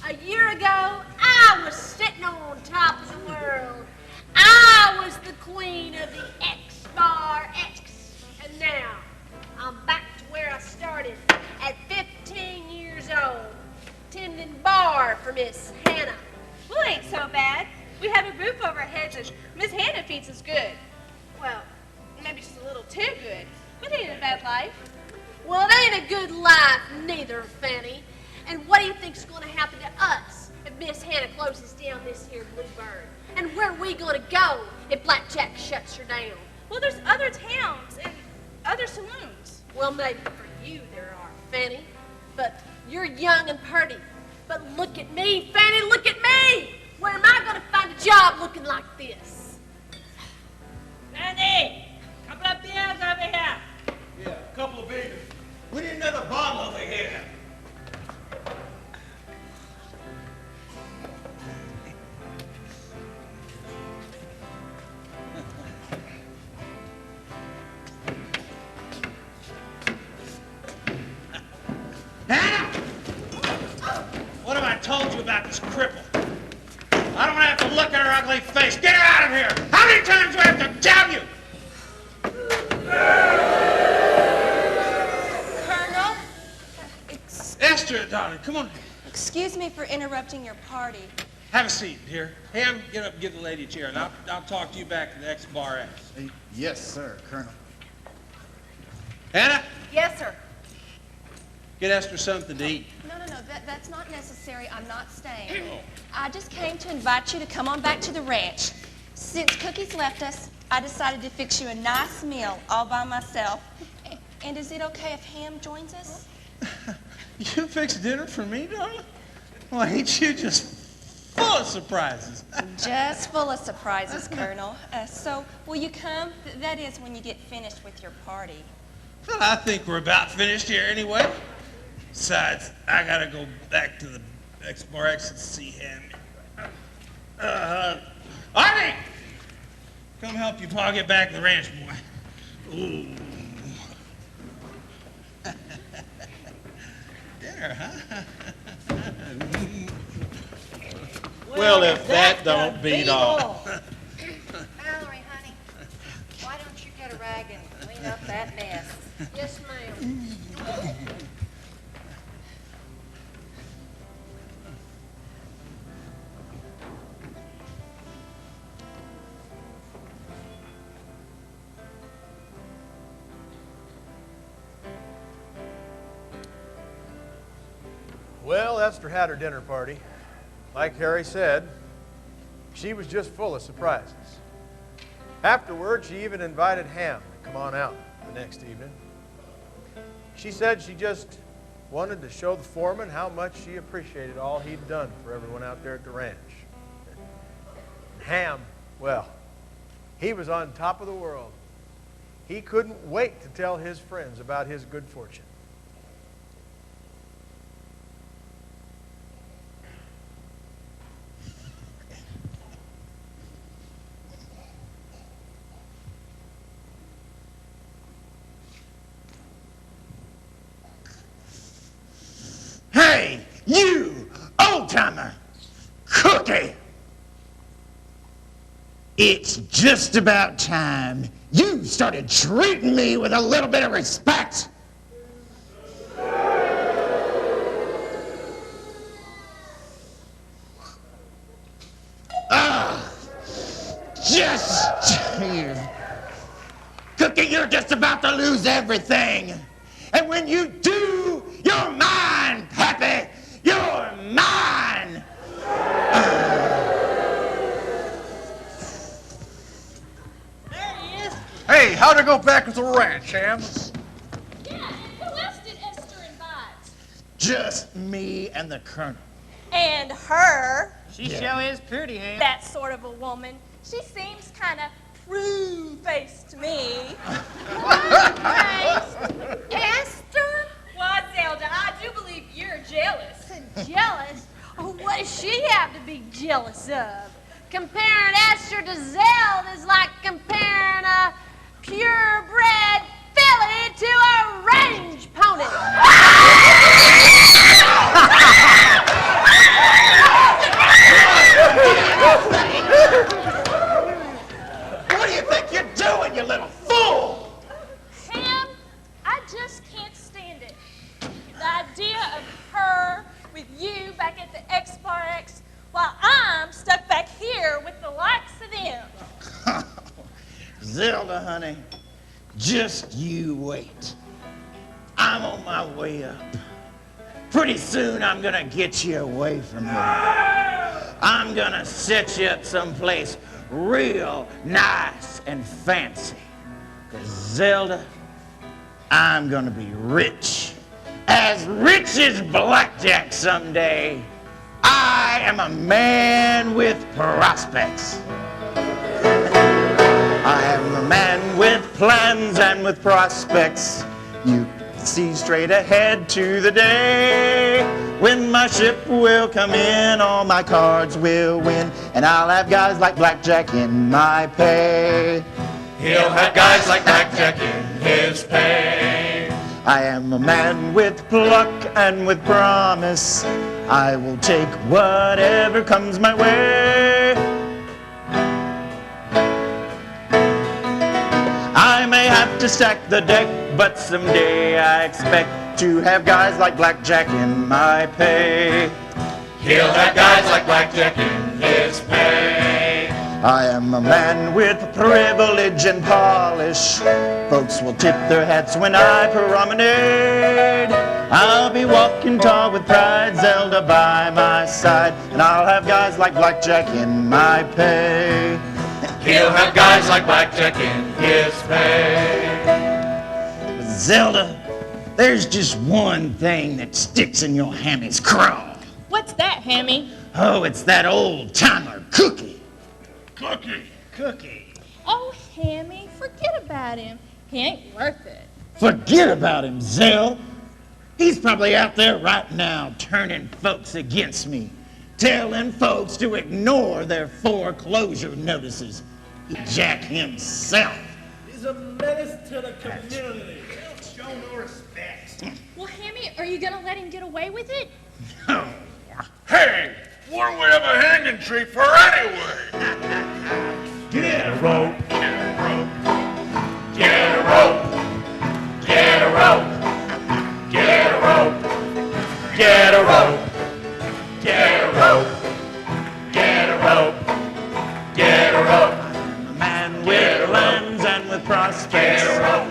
A year ago, I was sitting on top of the world. I was the queen of the X-Bar X. And now, I'm back to where I started at 15 years old, tending bar for Miss Hannah. Well, it ain't so bad. We have a roof over our heads and Miss Hannah feeds us good. Well, maybe just a little too good. But it ain't a bad life. Well, it ain't a good life neither, Fanny. And what do you think's going to happen to us if Miss Hannah closes down this here Bluebird? And where are we going to go if Blackjack shuts her down? Well, there's other towns and other saloons. Well, maybe for you there are, Fanny. But you're young and pretty. But look at me, Fanny, look at me! Where am I going to find a job looking like this? Andy, couple of beers over here. Yeah, a couple of beers. We need another bottle over here. told you about this cripple. I don't have to look at her ugly face. Get her out of here! How many times do I have to tell you? Colonel? Esther, darling, come on. Excuse me for interrupting your party. Have a seat, dear. Ham, get up and give the lady a chair, and I'll talk to you back at the X-Bar X. Yes, sir, Colonel. Hannah, Yes, sir. get Esther something to eat. No, that's not necessary. I'm not staying. I just came to invite you to come on back to the ranch. Since Cookie's left us, I decided to fix you a nice meal all by myself. And is it okay if Ham joins us? You fix dinner for me, darling? Well, ain't you just full of surprises? Just full of surprises, Colonel. So, will you come? That is, when you get finished with your party. Well, I think we're about finished here anyway. Besides, I gotta go back to the X-Bar X and see Ham. Arnie! Come help you Pa get back to the ranch, boy. Ooh. Dinner, huh? Well, if that don't beat all. Valerie, honey, why don't you get a rag and clean up that mess? Yes, ma'am. Well, Esther had her dinner party. Like Harry said, she was just full of surprises. Afterward, she even invited Ham to come on out the next evening. She said she just wanted to show the foreman how much she appreciated all he'd done for everyone out there at the ranch. Ham, well, he was on top of the world. He couldn't wait to tell his friends about his good fortune. Hey, you, old-timer, Cookie! It's just about time you started treating me with a little bit of respect. Cookie, you're just about to lose everything. And when you do, you're mine, Pappy. You're mine. There he is. Hey, how'd it go back at the ranch, Ham? Yeah, and who else did Esther invite? Just me and the Colonel. And her. She sure is pretty, Ham. That sort of a woman. She seems kind of prude-faced to me. Esther? Why, Zelda, I do believe you're jealous. Jealous? Oh, what does she have to be jealous of? Comparing Esther to Zelda is like comparing a purebred filly to a range pony. What do you think you're doing, you little fool? Ham, I just can't stand it. The idea of her with you back at the X-Bar X while I'm stuck back here with the likes of them. Zelda, honey, just you wait. I'm on my way up. Pretty soon I'm gonna get you away from here. I'm gonna set you up someplace real nice and fancy. 'Cause Zelda, I'm gonna be rich as blackjack someday. I am a man with prospects. I am a man with plans and with prospects. You see straight ahead to the day when my ship will come in, all my cards will win, and I'll have guys like blackjack in my pay. He'll have guys like blackjack in his pay. I am a man with pluck and with promise. I will take whatever comes my way. I may have to stack the deck, but someday I expect to have guys like Blackjack in my pay. He'll have guys like Blackjack in his pay. I am a man with privilege and polish. Folks will tip their hats when I promenade. I'll be walking tall with pride, Zelda by my side, and I'll have guys like Blackjack in my pay. He'll have guys like Blackjack in his pay. Zelda, there's just one thing that sticks in your hammy's craw. What's that, Hammy? Oh, it's that old-timer Cookie. Cookie. Oh, Hammy, forget about him. He ain't worth it. Forget about him, Zell. He's probably out there right now turning folks against me, telling folks to ignore their foreclosure notices. Jack himself. He's a menace to the community. Show no respect. Well, Hammy, are you going to let him get away with it? No. Hey, what do we have a hanging tree for anyway? Get a rope. Get a rope. Get a rope. Get a rope. Get a rope. Get a rope. Get a rope. Get a rope. I'm a man with lands and with prospects.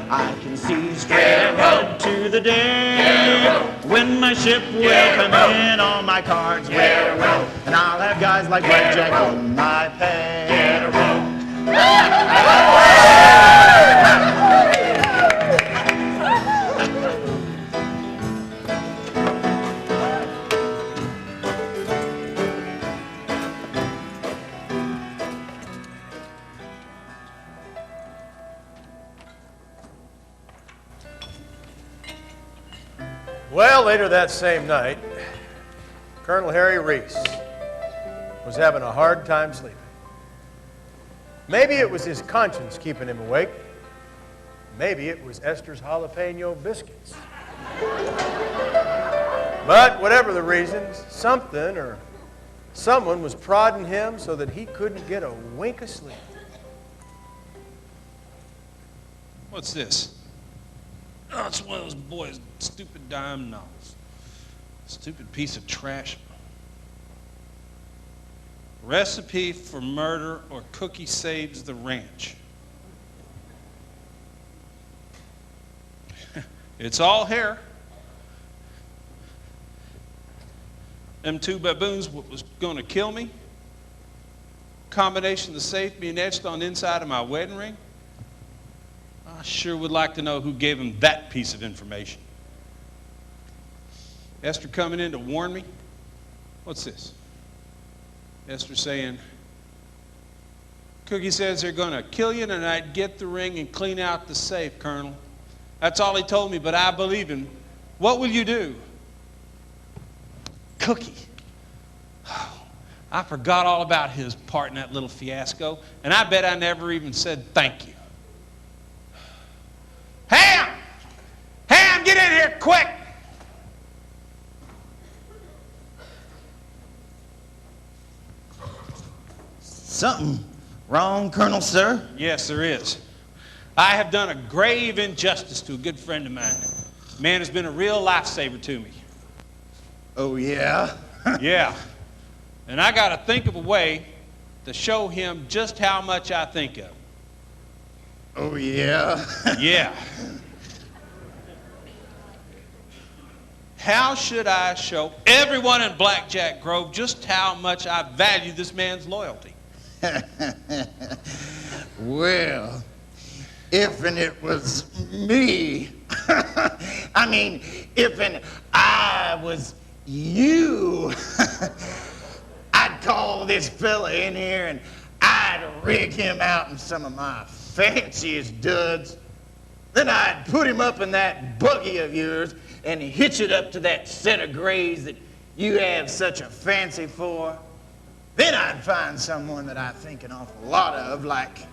I can see straight ahead to the day when my ship will come in, all my cards will roll, and I'll have guys like Blackjack in my pay. Get a rope. Well, later that same night, Colonel Harry Reese was having a hard time sleeping. Maybe it was his conscience keeping him awake. Maybe it was Esther's jalapeno biscuits. But whatever the reasons, something or someone was prodding him so that he couldn't get a wink of sleep. What's this? Oh, it's one of those boys' stupid dime novels. Stupid piece of trash. Recipe for murder or Cookie saves the ranch. It's all hair. Them two baboons was going to kill me. Combination of the safe being etched on the inside of my wedding ring. I sure would like to know who gave him that piece of information. Esther coming in to warn me. What's this? Esther saying, Cookie says they're going to kill you tonight, get the ring and clean out the safe, Colonel. That's all he told me, but I believe him. What will you do? Cookie. I forgot all about his part in that little fiasco, and I bet I never even said thank you. Ham! Ham, get in here, quick! Something wrong, Colonel, sir? Yes, there is. I have done a grave injustice to a good friend of mine. Man has been a real lifesaver to me. Oh, yeah? Yeah. And I got to think of a way to show him just how much I think of him. Oh, yeah? Yeah. How should I show everyone in Blackjack Grove just how much I value this man's loyalty? Well, if and it was me, I mean, if and I was you, I'd call this fella in here and I'd rig him out in some of my fanciest duds. Then I'd put him up in that buggy of yours and hitch it up to that set of grays that you have such a fancy for. Then I'd find someone that I think an awful lot of, like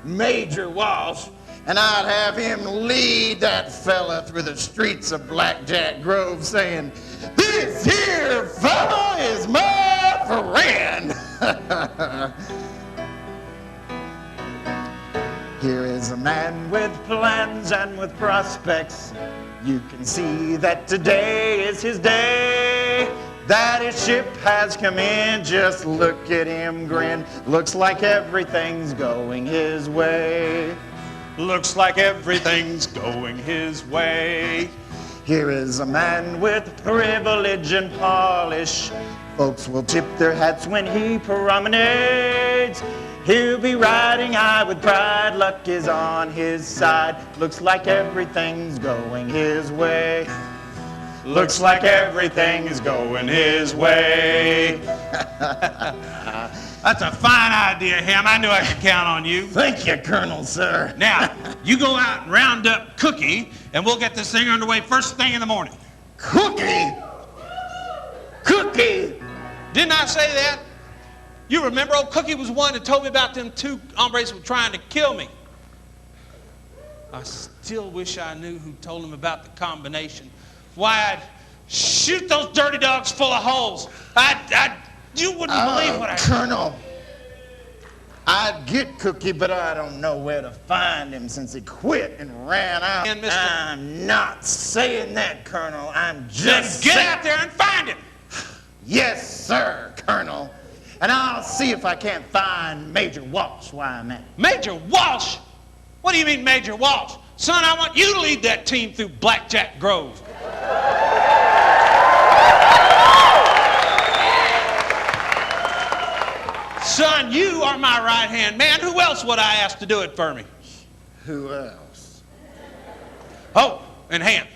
Major Walsh, and I'd have him lead that fella through the streets of Blackjack Grove saying, "This This here fella is my friend. Here is a man with plans and with prospects. You can see that today is his day, that his ship has come in. Just look at him grin. Looks like everything's going his way. Looks like everything's going his way. Here is a man with privilege and polish. Folks will tip their hats when he promenades. He'll be riding high with pride. Luck is on his side. Looks like everything's going his way. Looks like everything is going his way. That's a fine idea, Ham. I knew I could count on you. Thank you, Colonel, sir. Now, you go out and round up Cookie, and we'll get this thing underway first thing in the morning. Cookie? Cookie? Didn't I say that? You remember old Cookie was one that told me about them two hombres who were trying to kill me. I still wish I knew who told him about the combination. Why, I'd shoot those dirty dogs full of holes. You wouldn't believe what I... Colonel, I'd get Cookie, but I don't know where to find him since he quit and ran out. And Mr. I'm not saying that, Colonel. I'm just Then get out there and find him. Yes, sir, Colonel. And I'll see if I can't find Major Walsh while I'm at it. Major Walsh? What do you mean, Major Walsh? Son, I want you to lead that team through Blackjack Grove. Son, you are my right-hand man. Who else would I ask to do it for me? Who else? Oh, and Ham,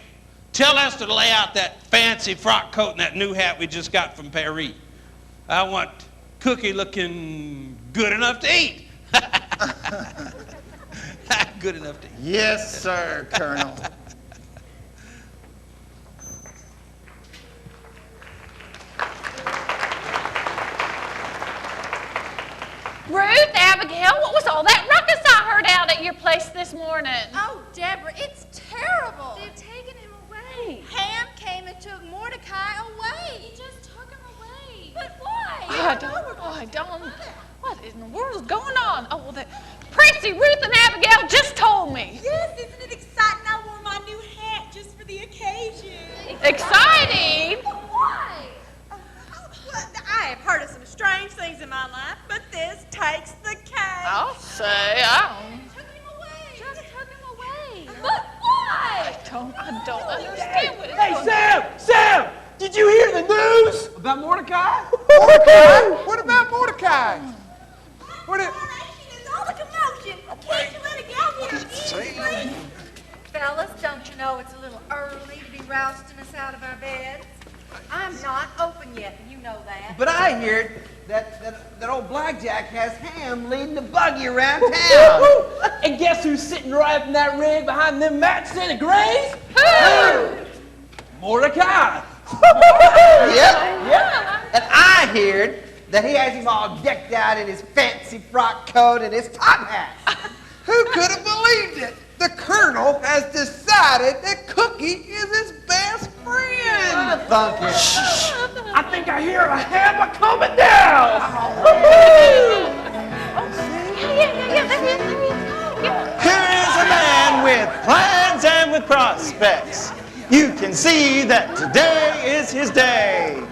tell Esther to lay out that fancy frock coat and that new hat we just got from Paris. I want Cookie looking good enough to eat. Good enough to eat. Yes, sir, Colonel. Ruth, Abigail, what was all that ruckus I heard out at your place this morning? Oh, Deborah, it's terrible. They've taken him away. Ham came and took Mordecai away. He just took him away. But why? I don't. What in the world is going on? Oh, well, Prissy, Ruth, and Abigail just told me. Yes, isn't it exciting? I wore my new hat just for the occasion. Exciting? Why? Well, I have heard of some strange things in my life, but this takes the cake. I'll say, I don't. Took him away. Just took him away. But why? I don't understand what it's Hey, going Sam! on. Sam! Did you hear the news? About Mordecai? Mordecai? What about Mordecai? What it? There's all the commotion. Can't you let it go here? Fellas, don't you know it's a little early to be rousting us out of our beds? I'm not open yet, and you know that. But I hear that old Blackjack has Ham leading the buggy around town. And guess who's sitting right up in that rig behind them mats in the graves? Who? Mordecai. Yep. And I heard that he has him all decked out in his fancy frock coat and his top hat. Who could have believed it? The Colonel has decided that Cookie is his best friend. I think I hear a hammer coming down. Here is a man with plans and with prospects. You can see that today is his day,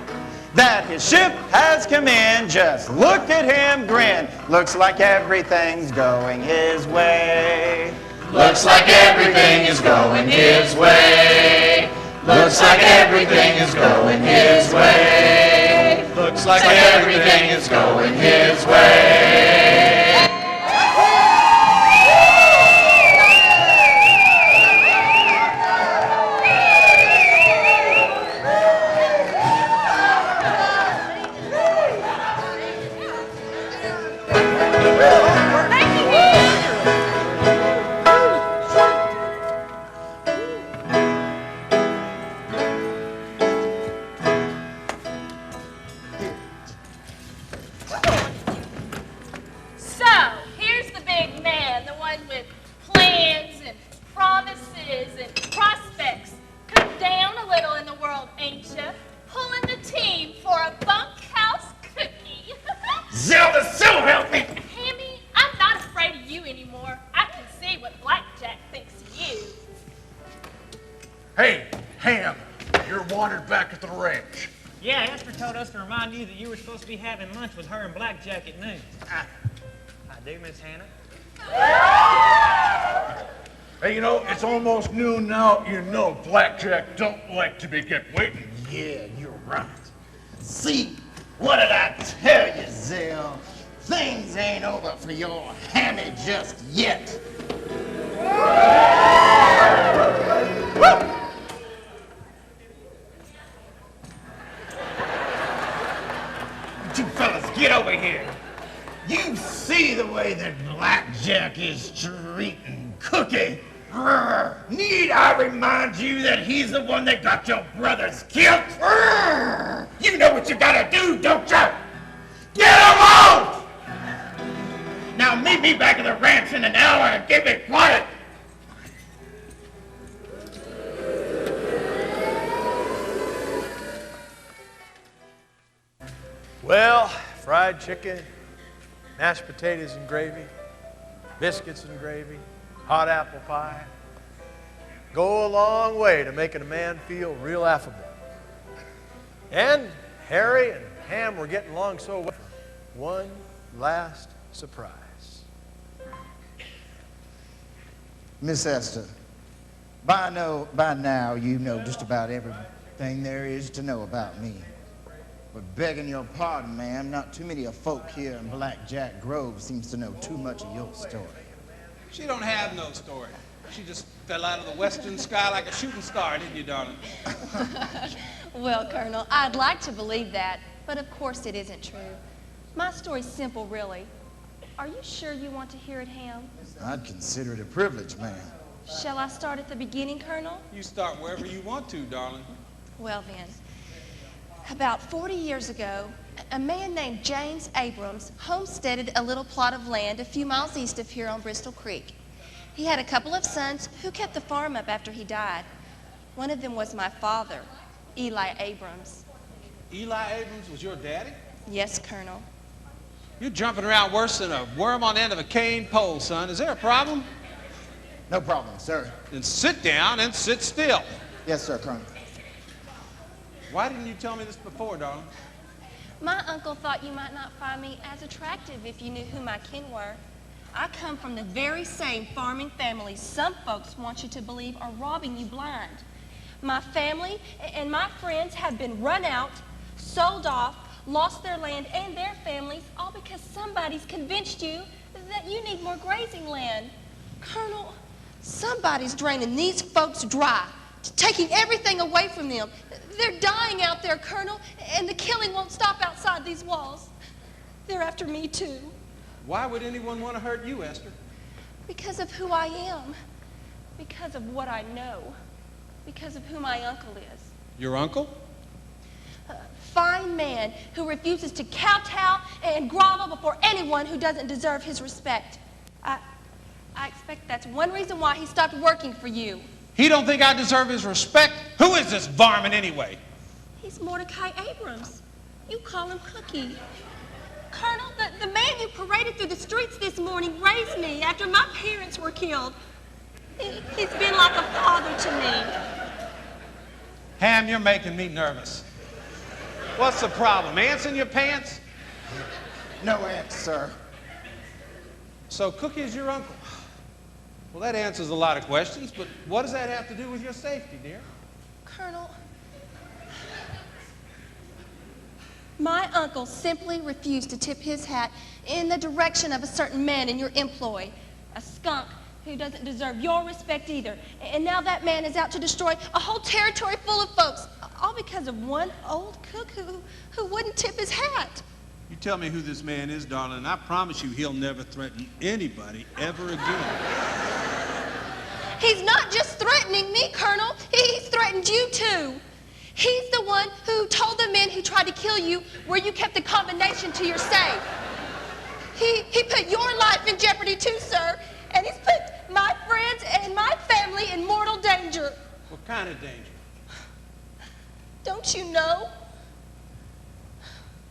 that his ship has come in. Just look at him grin. Looks like everything's going his way. Looks like everything is going his way. Looks like everything is going his way. Looks like everything is going his way. Zelda, so help me! Hammy, I'm not afraid of you anymore. I can see what Blackjack thinks of you. Hey, Ham, you're wanted back at the ranch. Yeah, Esther told us to remind you that you were supposed to be having lunch with her and Blackjack at noon. I do, Miss Hannah. Hey, you know, it's almost noon now. You know Blackjack don't like to be kept waiting. Yeah, you're right. See, what did I tell you, Zell? Things ain't over for your Hammy just yet. You fellas, get over here. You see the way that Blackjack is treating Cookie? Need I remind you that he's the one that got your brothers killed? You know what you gotta do, don't you? Get him out! Now meet me back at the ranch in an hour and keep it quiet. Well, fried chicken, mashed potatoes and gravy, biscuits and gravy, hot apple pie go a long way to making a man feel real affable. And Harry and Ham were getting along so well. One last surprise. Miss Esther, by now you know just about everything there is to know about me. But begging your pardon, ma'am, not too many of folk here in Blackjack Grove seems to know too much of your story. She don't have no story. She just fell out of the western sky like a shooting star, didn't you, darling? Well, Colonel, I'd like to believe that, but of course it isn't true. My story's simple, really. Are you sure you want to hear it, Ham? I'd consider it a privilege, ma'am. Shall I start at the beginning, Colonel? You start wherever you want to, darling. Well, then. About 40 years ago, a man named James Abrams homesteaded a little plot of land a few miles east of here on Bristol Creek. He had a couple of sons who kept the farm up after he died. One of them was my father, Eli Abrams. Eli Abrams was your daddy? Yes, Colonel. You're jumping around worse than a worm on the end of a cane pole, son. Is there a problem? No problem, sir. Then sit down and sit still. Yes, sir, Colonel. Why didn't you tell me this before, darling? My uncle thought you might not find me as attractive if you knew who my kin were. I come from the very same farming family some folks want you to believe are robbing you blind. My family and my friends have been run out, sold off, lost their land and their families, all because somebody's convinced you that you need more grazing land. Colonel, somebody's draining these folks dry, taking everything away from them. They're dying out there, Colonel, and the killing won't stop outside these walls. They're after me, too. Why would anyone want to hurt you, Esther? Because of who I am. Because of what I know. Because of who my uncle is. Your uncle? A fine man who refuses to kowtow and grovel before anyone who doesn't deserve his respect. I expect that's one reason why he stopped working for you. He don't think I deserve his respect? Who is this varmint anyway? He's Mordecai Abrams. You call him Cookie. Colonel, the man you paraded through the streets this morning raised me after my parents were killed. He's been like a father to me. Ham, you're making me nervous. What's the problem? Ants in your pants? No ants, sir. So Cookie's your uncle. Well, that answers a lot of questions, but what does that have to do with your safety, dear? Colonel, my uncle simply refused to tip his hat in the direction of a certain man in your employ, a skunk who doesn't deserve your respect either. And now that man is out to destroy a whole territory full of folks, all because of one old cook who wouldn't tip his hat. You tell me who this man is, darling, and I promise you he'll never threaten anybody ever again. He's not just threatening me, Colonel. He's threatened you, too. He's the one who told the men who tried to kill you where you kept the combination to your safe. He put your life in jeopardy, too, sir. And he's put my friends and my family in mortal danger. What kind of danger? Don't you know?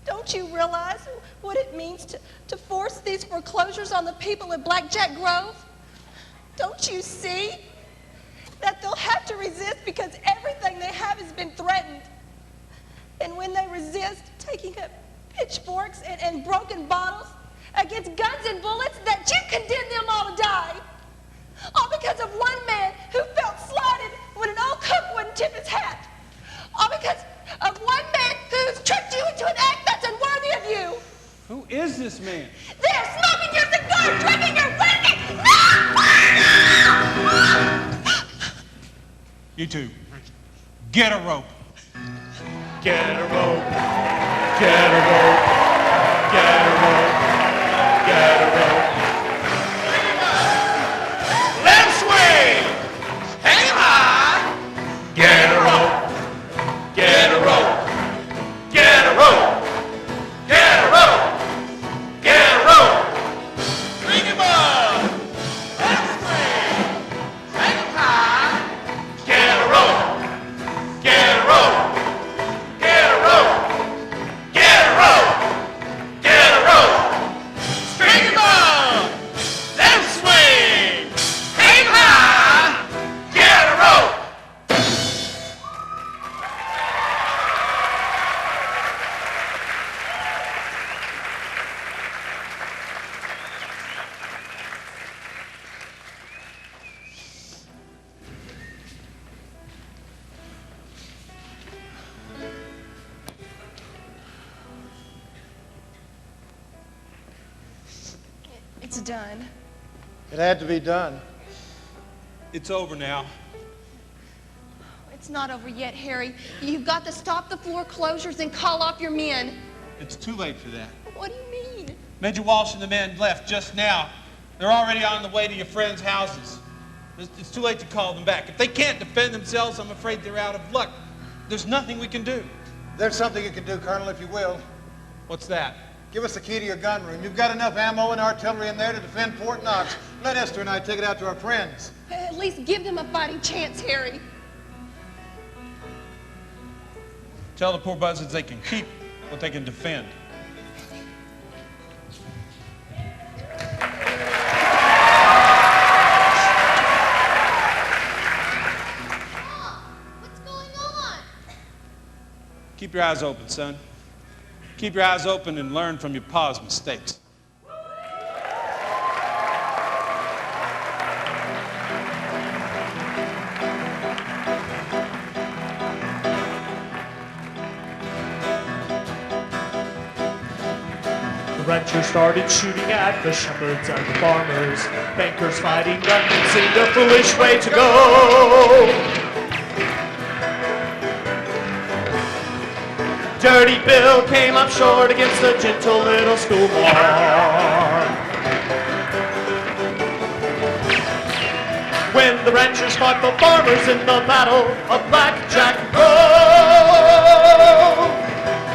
Don't you realize what it means to force these foreclosures on the people of Blackjack Grove? Don't you see that they'll have to resist because everything they have has been threatened? And when they resist, taking up pitchforks and broken bottles against guns and bullets, that you condemn them all to die. All because of one man who felt slighted when an old cook wouldn't tip his hat. All because of one man who's tricked you into an act that's unworthy of you. Who is this man? There, smoking your cigar, drinking your whiskey. You two, get a rope. Get a rope. Get a rope. Get a rope. Get a rope. Let him swing. Hang him high. Get a rope. Get a rope. Get a rope. Get a rope. Get a rope. Bring him up. Let him swing. Hang him high. Get a rope. Get a rope. Get a rope. Get a rope. Get a rope. String him up. Let him swing. Hang him high. Get a rope. It's done. It had to be done. It's over now. It's not over yet, Harry. You've got to stop the foreclosures and call off your men. It's too late for that. What do you mean? Major Walsh and the men left just now. They're already on the way to your friends' houses. It's too late to call them back. If they can't defend themselves, I'm afraid they're out of luck. There's nothing we can do. There's something you can do, Colonel, if you will. What's that? Give us the key to your gun room. You've got enough ammo and artillery in there to defend Fort Knox. Let Esther and I take it out to our friends. At least give them a fighting chance, Harry. Tell the poor buzzards they can keep what they can defend. What's going on? Keep your eyes open, son. Keep your eyes open and learn from your pa's mistakes. The ranchers started shooting at the shepherds and the farmers. Bankers fighting guns seemed a foolish way to go. Dirty Bill came up short against the gentle little schoolmarm. When the ranchers fought the farmers in the battle of Blackjack Grove,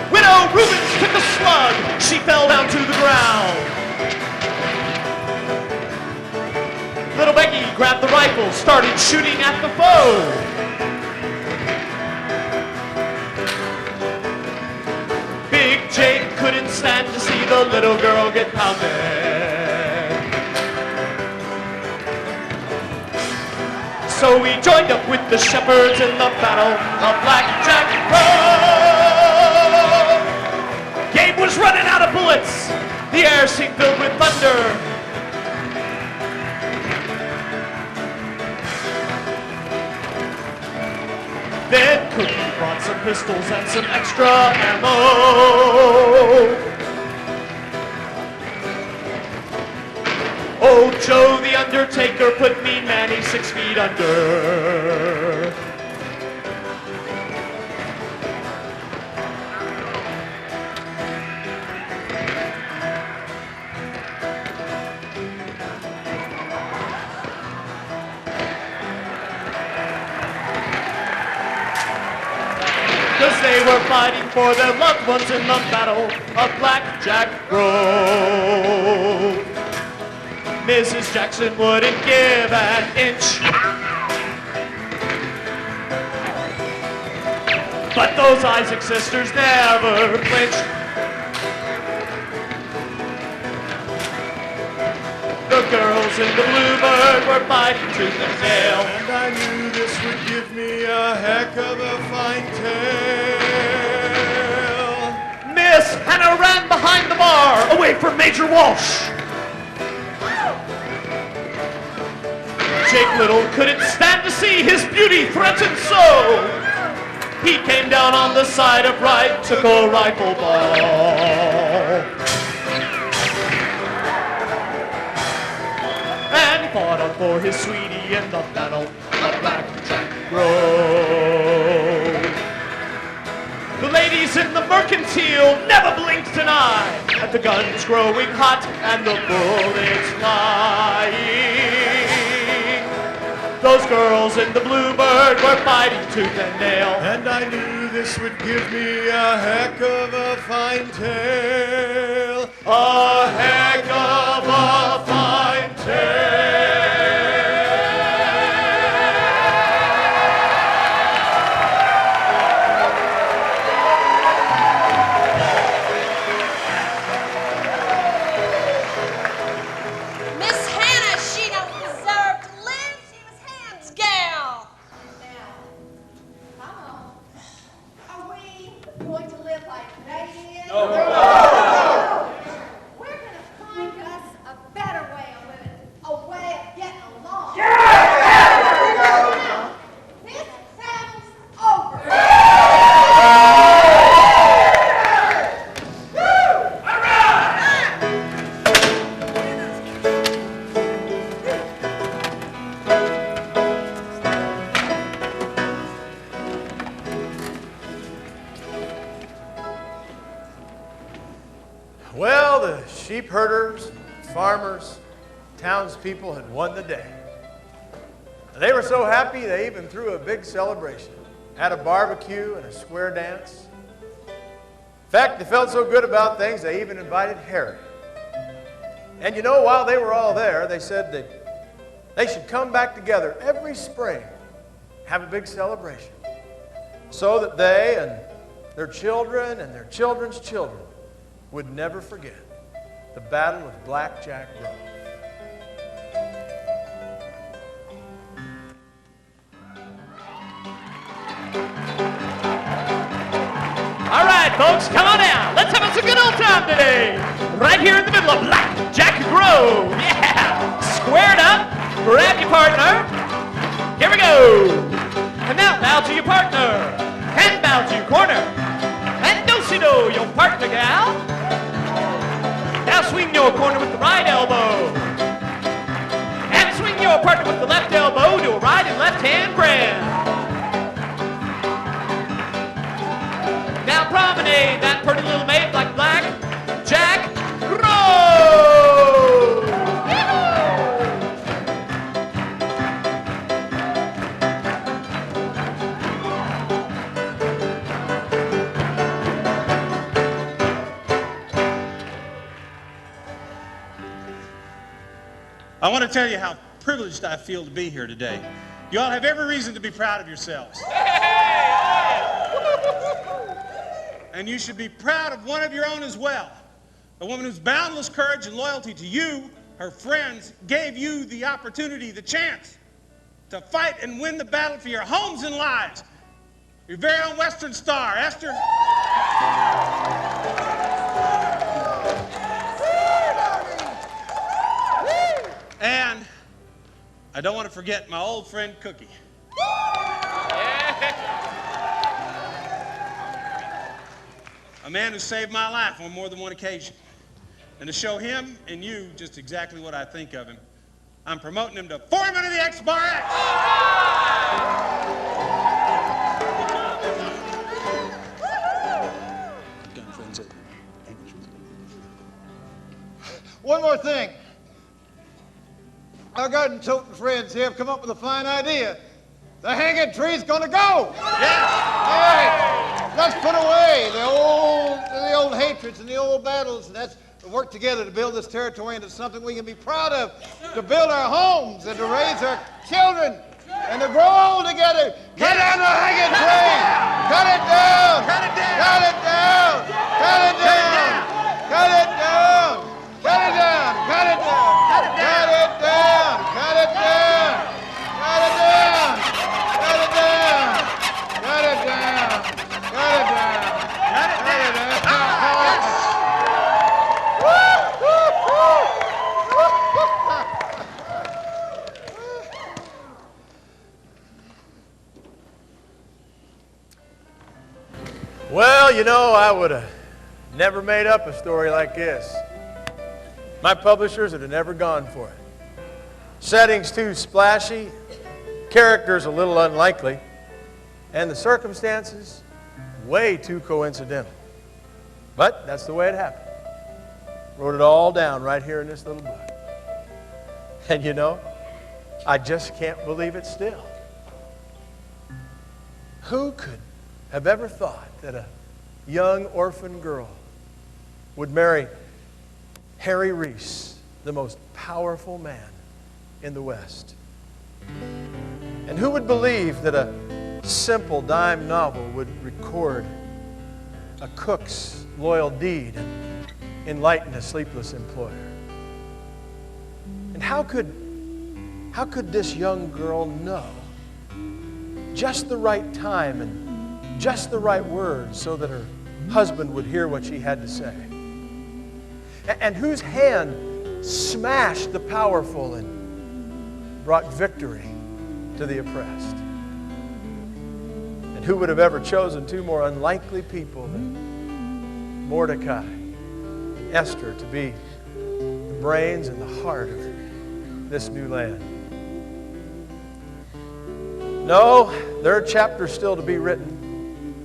Widow Rubens took a slug, she fell down to the ground. Little Becky grabbed the rifle, started shooting at the foe. Big Jake couldn't stand to see the little girl get pounded. So he joined up with the shepherds in the battle of Blackjack Grove. Gabe was running out of bullets. The air seemed filled with thunder. Then Cookie brought some pistols and some extra ammo. Old Joe the Undertaker put Mean Manny 6 feet under. Because they were fighting for their loved ones in the battle of Blackjack Grove. Mrs. Jackson wouldn't give an inch. But those Isaac sisters never flinched. girls in the Bluebird were fighting tooth and nail. And I knew this would give me a heck of a fine tale. Miss Hannah ran behind the bar, away from Major Walsh. Jake Little couldn't stand to see his beauty threatened so. He came down on the side of right, took a rifle ball. And fought up for his sweetie in the battle of Blackjack Grove. The ladies in the mercantile never blinked an eye at the guns growing hot and the bullets flying. Those girls in the Bluebird were fighting tooth and nail. And I knew this would give me a heck of a fine tale. A heck of a fine tale. Miss Hannah, she don't deserve to live. She was Ham's gal. Are we going to live like they did? No. We're going to find us a better way of living, a way of getting along. This battle's over. Well, the sheep herders, farmers, townspeople had won the day. They were so happy they even threw a big celebration, had a barbecue and a square dance. In fact, they felt so good about things they even invited Harry. And you know, while they were all there, they said that they should come back together every spring, have a big celebration, so that they and their children and their children's children would never forget the Battle of Blackjack Grove. All right, folks, come on down. Let's have us a good old time today. Right here in the middle of Blackjack Grove. Yeah. Squared up. Grab your partner. Here we go. And now bow to your partner. And bow to your corner. And do-si-do, your partner, gal. Now swing your corner with the right elbow. And swing your partner with the left elbow. Do a right and left hand grab. Now promenade that pretty little maid like Blackjack Grove. I want to tell you how privileged I feel to be here today. You all have every reason to be proud of yourselves. And you should be proud of one of your own as well. A woman whose boundless courage and loyalty to you, her friends, gave you the opportunity, the chance to fight and win the battle for your homes and lives. Your very own Western Star, Esther. And I don't want to forget my old friend Cookie. A man who saved my life on more than one occasion. And to show him and you just exactly what I think of him, I'm promoting him to foreman of the X-Bar X. One more thing. Our garden toting friends here have come up with a fine idea. The hanging tree's gonna go. Yes. All right. Let's put away the old hatreds and the old battles, and let's work together to build this territory into something we can be proud of, to build our homes and to raise our children and to grow old together. Cut down the hanging tree. Cut it down. Cut it down. Cut it down. Cut it down. Cut it down. Cut it down. Cut it down. Cut it down. Cut it down. You know, I would have never made up a story like this. My publishers would have never gone for it. Settings too splashy, characters a little unlikely, and the circumstances way too coincidental. But that's the way it happened. Wrote it all down right here in this little book. And you know, I just can't believe it still. Who could have ever thought that a young orphan girl would marry Harry Reese, the most powerful man in the West? And who would believe that a simple dime novel would record a cook's loyal deed and enlighten a sleepless employer? And how could this young girl know just the right time and just the right words so that her husband would hear what she had to say? And whose hand smashed the powerful and brought victory to the oppressed? And who would have ever chosen two more unlikely people than Mordecai and Esther to be the brains and the heart of this new land? No, there are chapters still to be written.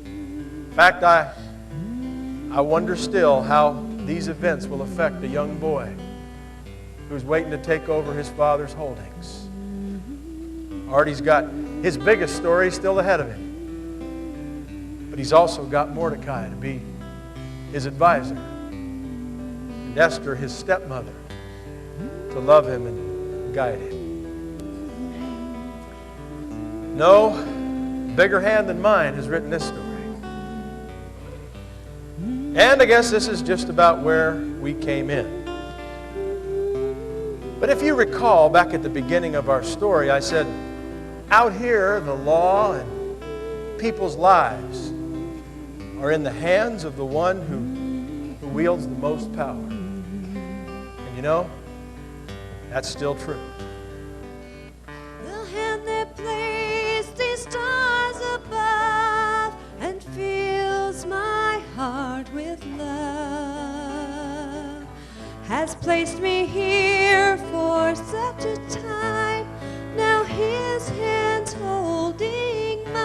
In fact, I wonder still how these events will affect a young boy who's waiting to take over his father's holdings. Artie's got his biggest story still ahead of him. But he's also got Mordecai to be his advisor, and Esther, his stepmother, to love him and guide him. No bigger hand than mine has written this story. And I guess this is just about where we came in. But if you recall, back at the beginning of our story, I said, out here, the law and people's lives are in the hands of the one who wields the most power. And you know, that's still true. The hand that placed these stars above and fills my heart with love has placed me here for such a time. Now his hand's holding mine.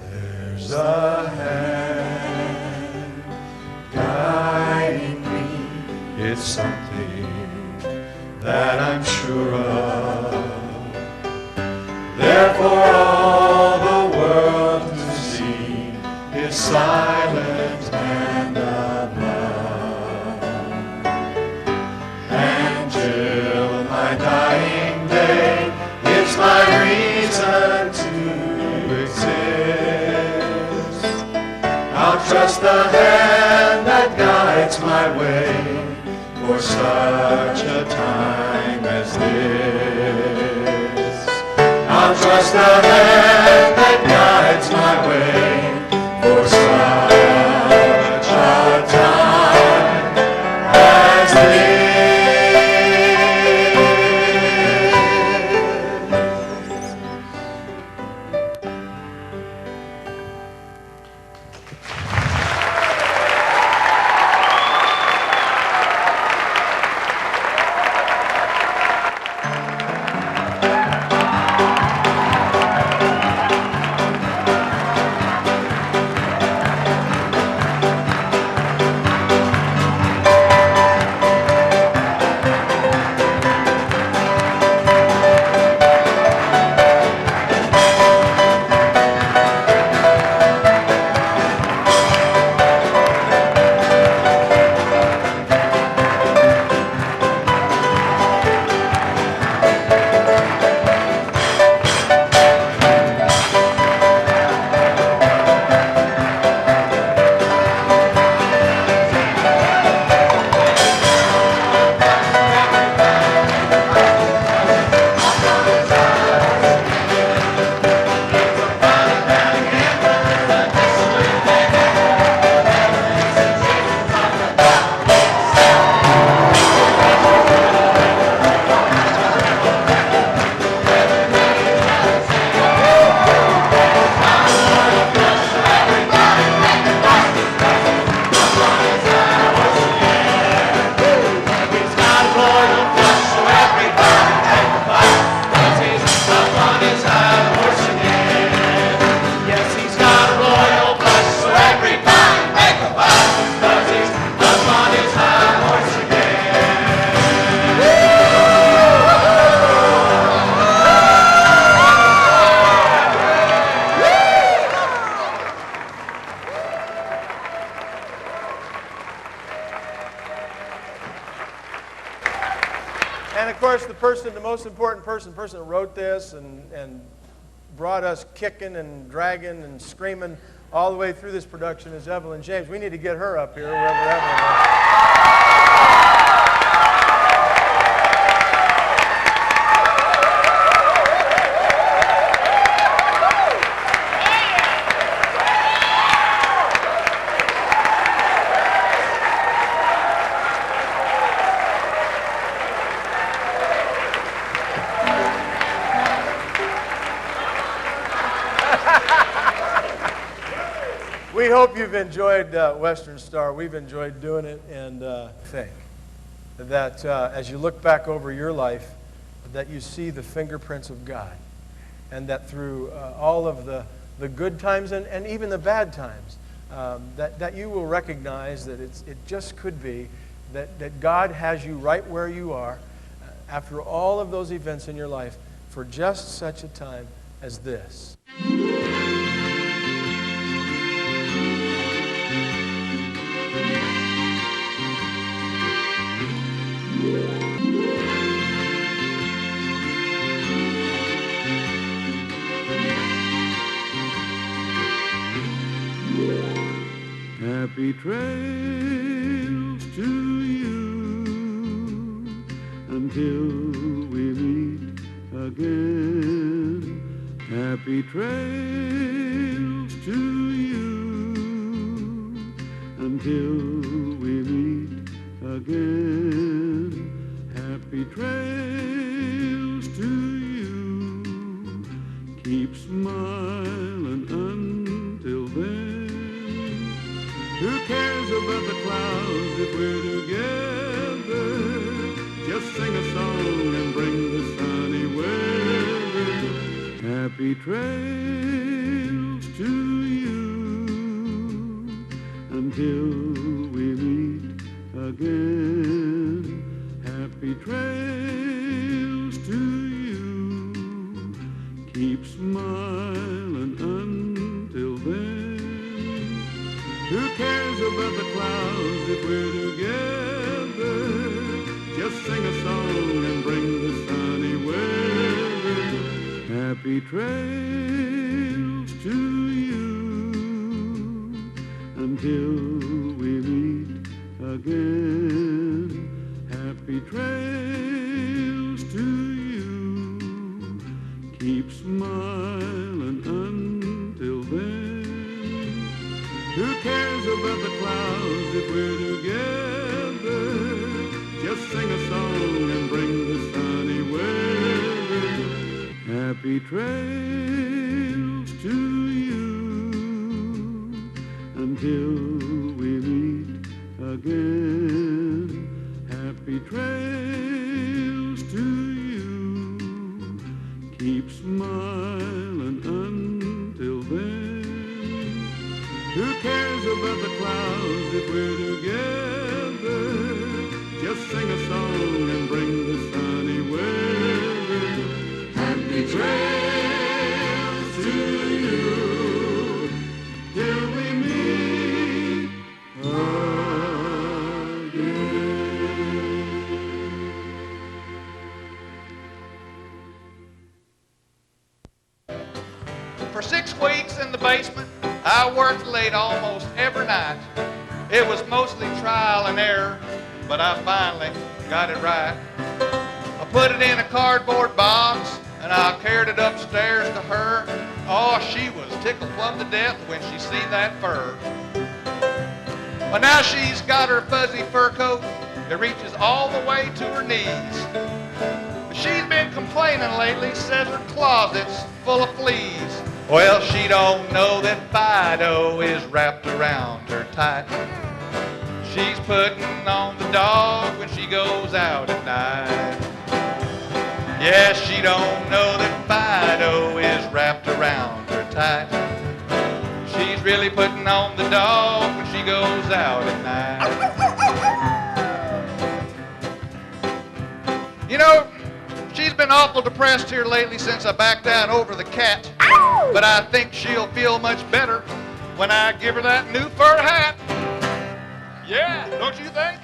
There's a hand guiding me. It's something that I'm sure of. Therefore all the world to see His silent hand of love. And till my dying day, it's my reason to exist. I'll trust the hand that guides my way for such a time as this. I'll trust the hand that guides my way for such a time as this. And of course, the most important person that wrote this and brought us kicking and dragging and screaming all the way through this production is Evelyn James. We need to get her up here, wherever Evelyn is. We hope you've enjoyed Western Star. We've enjoyed doing it, and think that as you look back over your life, that you see the fingerprints of God, and that through all of the good times and even the bad times, that you will recognize that it just could be that God has you right where you are after all of those events in your life for just such a time as this. Happy trails to you until we meet again. Happy trails to you until we meet again. Happy trails to you. Keep smiling until then. Who cares about the clouds if we're together? Just sing a song and bring the sunny weather. Happy trails to you until we meet again. Happy trails to you. Keep smiling until then. Who cares about the clouds if we're together? Just sing a song and bring the sunny weather. Happy trails to you until we meet again. Happy trails to you. Keep smiling until then. Who cares about the clouds if we're together? Just sing a song and bring the sunny weather. Happy trails to you until we meet again. Happy trails to you. Keep smiling until then. Who cares about the clouds if we're together? Just sing a song and bring the sunny weather. Happy trails to you till we meet again. For 6 weeks in the basement, I worked late almost every night. It was mostly trial and error, but I finally got it right. I put it in a cardboard box, and I carried it upstairs to her. Oh, she was tickled plumb to death when she seen that fur. But now she's got her fuzzy fur coat. It reaches all the way to her knees. But she's been complaining lately, says her closet's full of fleas. Well, she don't know that Fido is wrapped around her tight. She's putting on the dog when she goes out at night. Yeah, she don't know that Fido is wrapped around her tight. She's really putting on the dog when she goes out at night. You know, she's been awful depressed here lately since I backed out over the cat. Ow! But I think she'll feel much better when I give her that new fur hat. Yeah, don't you think?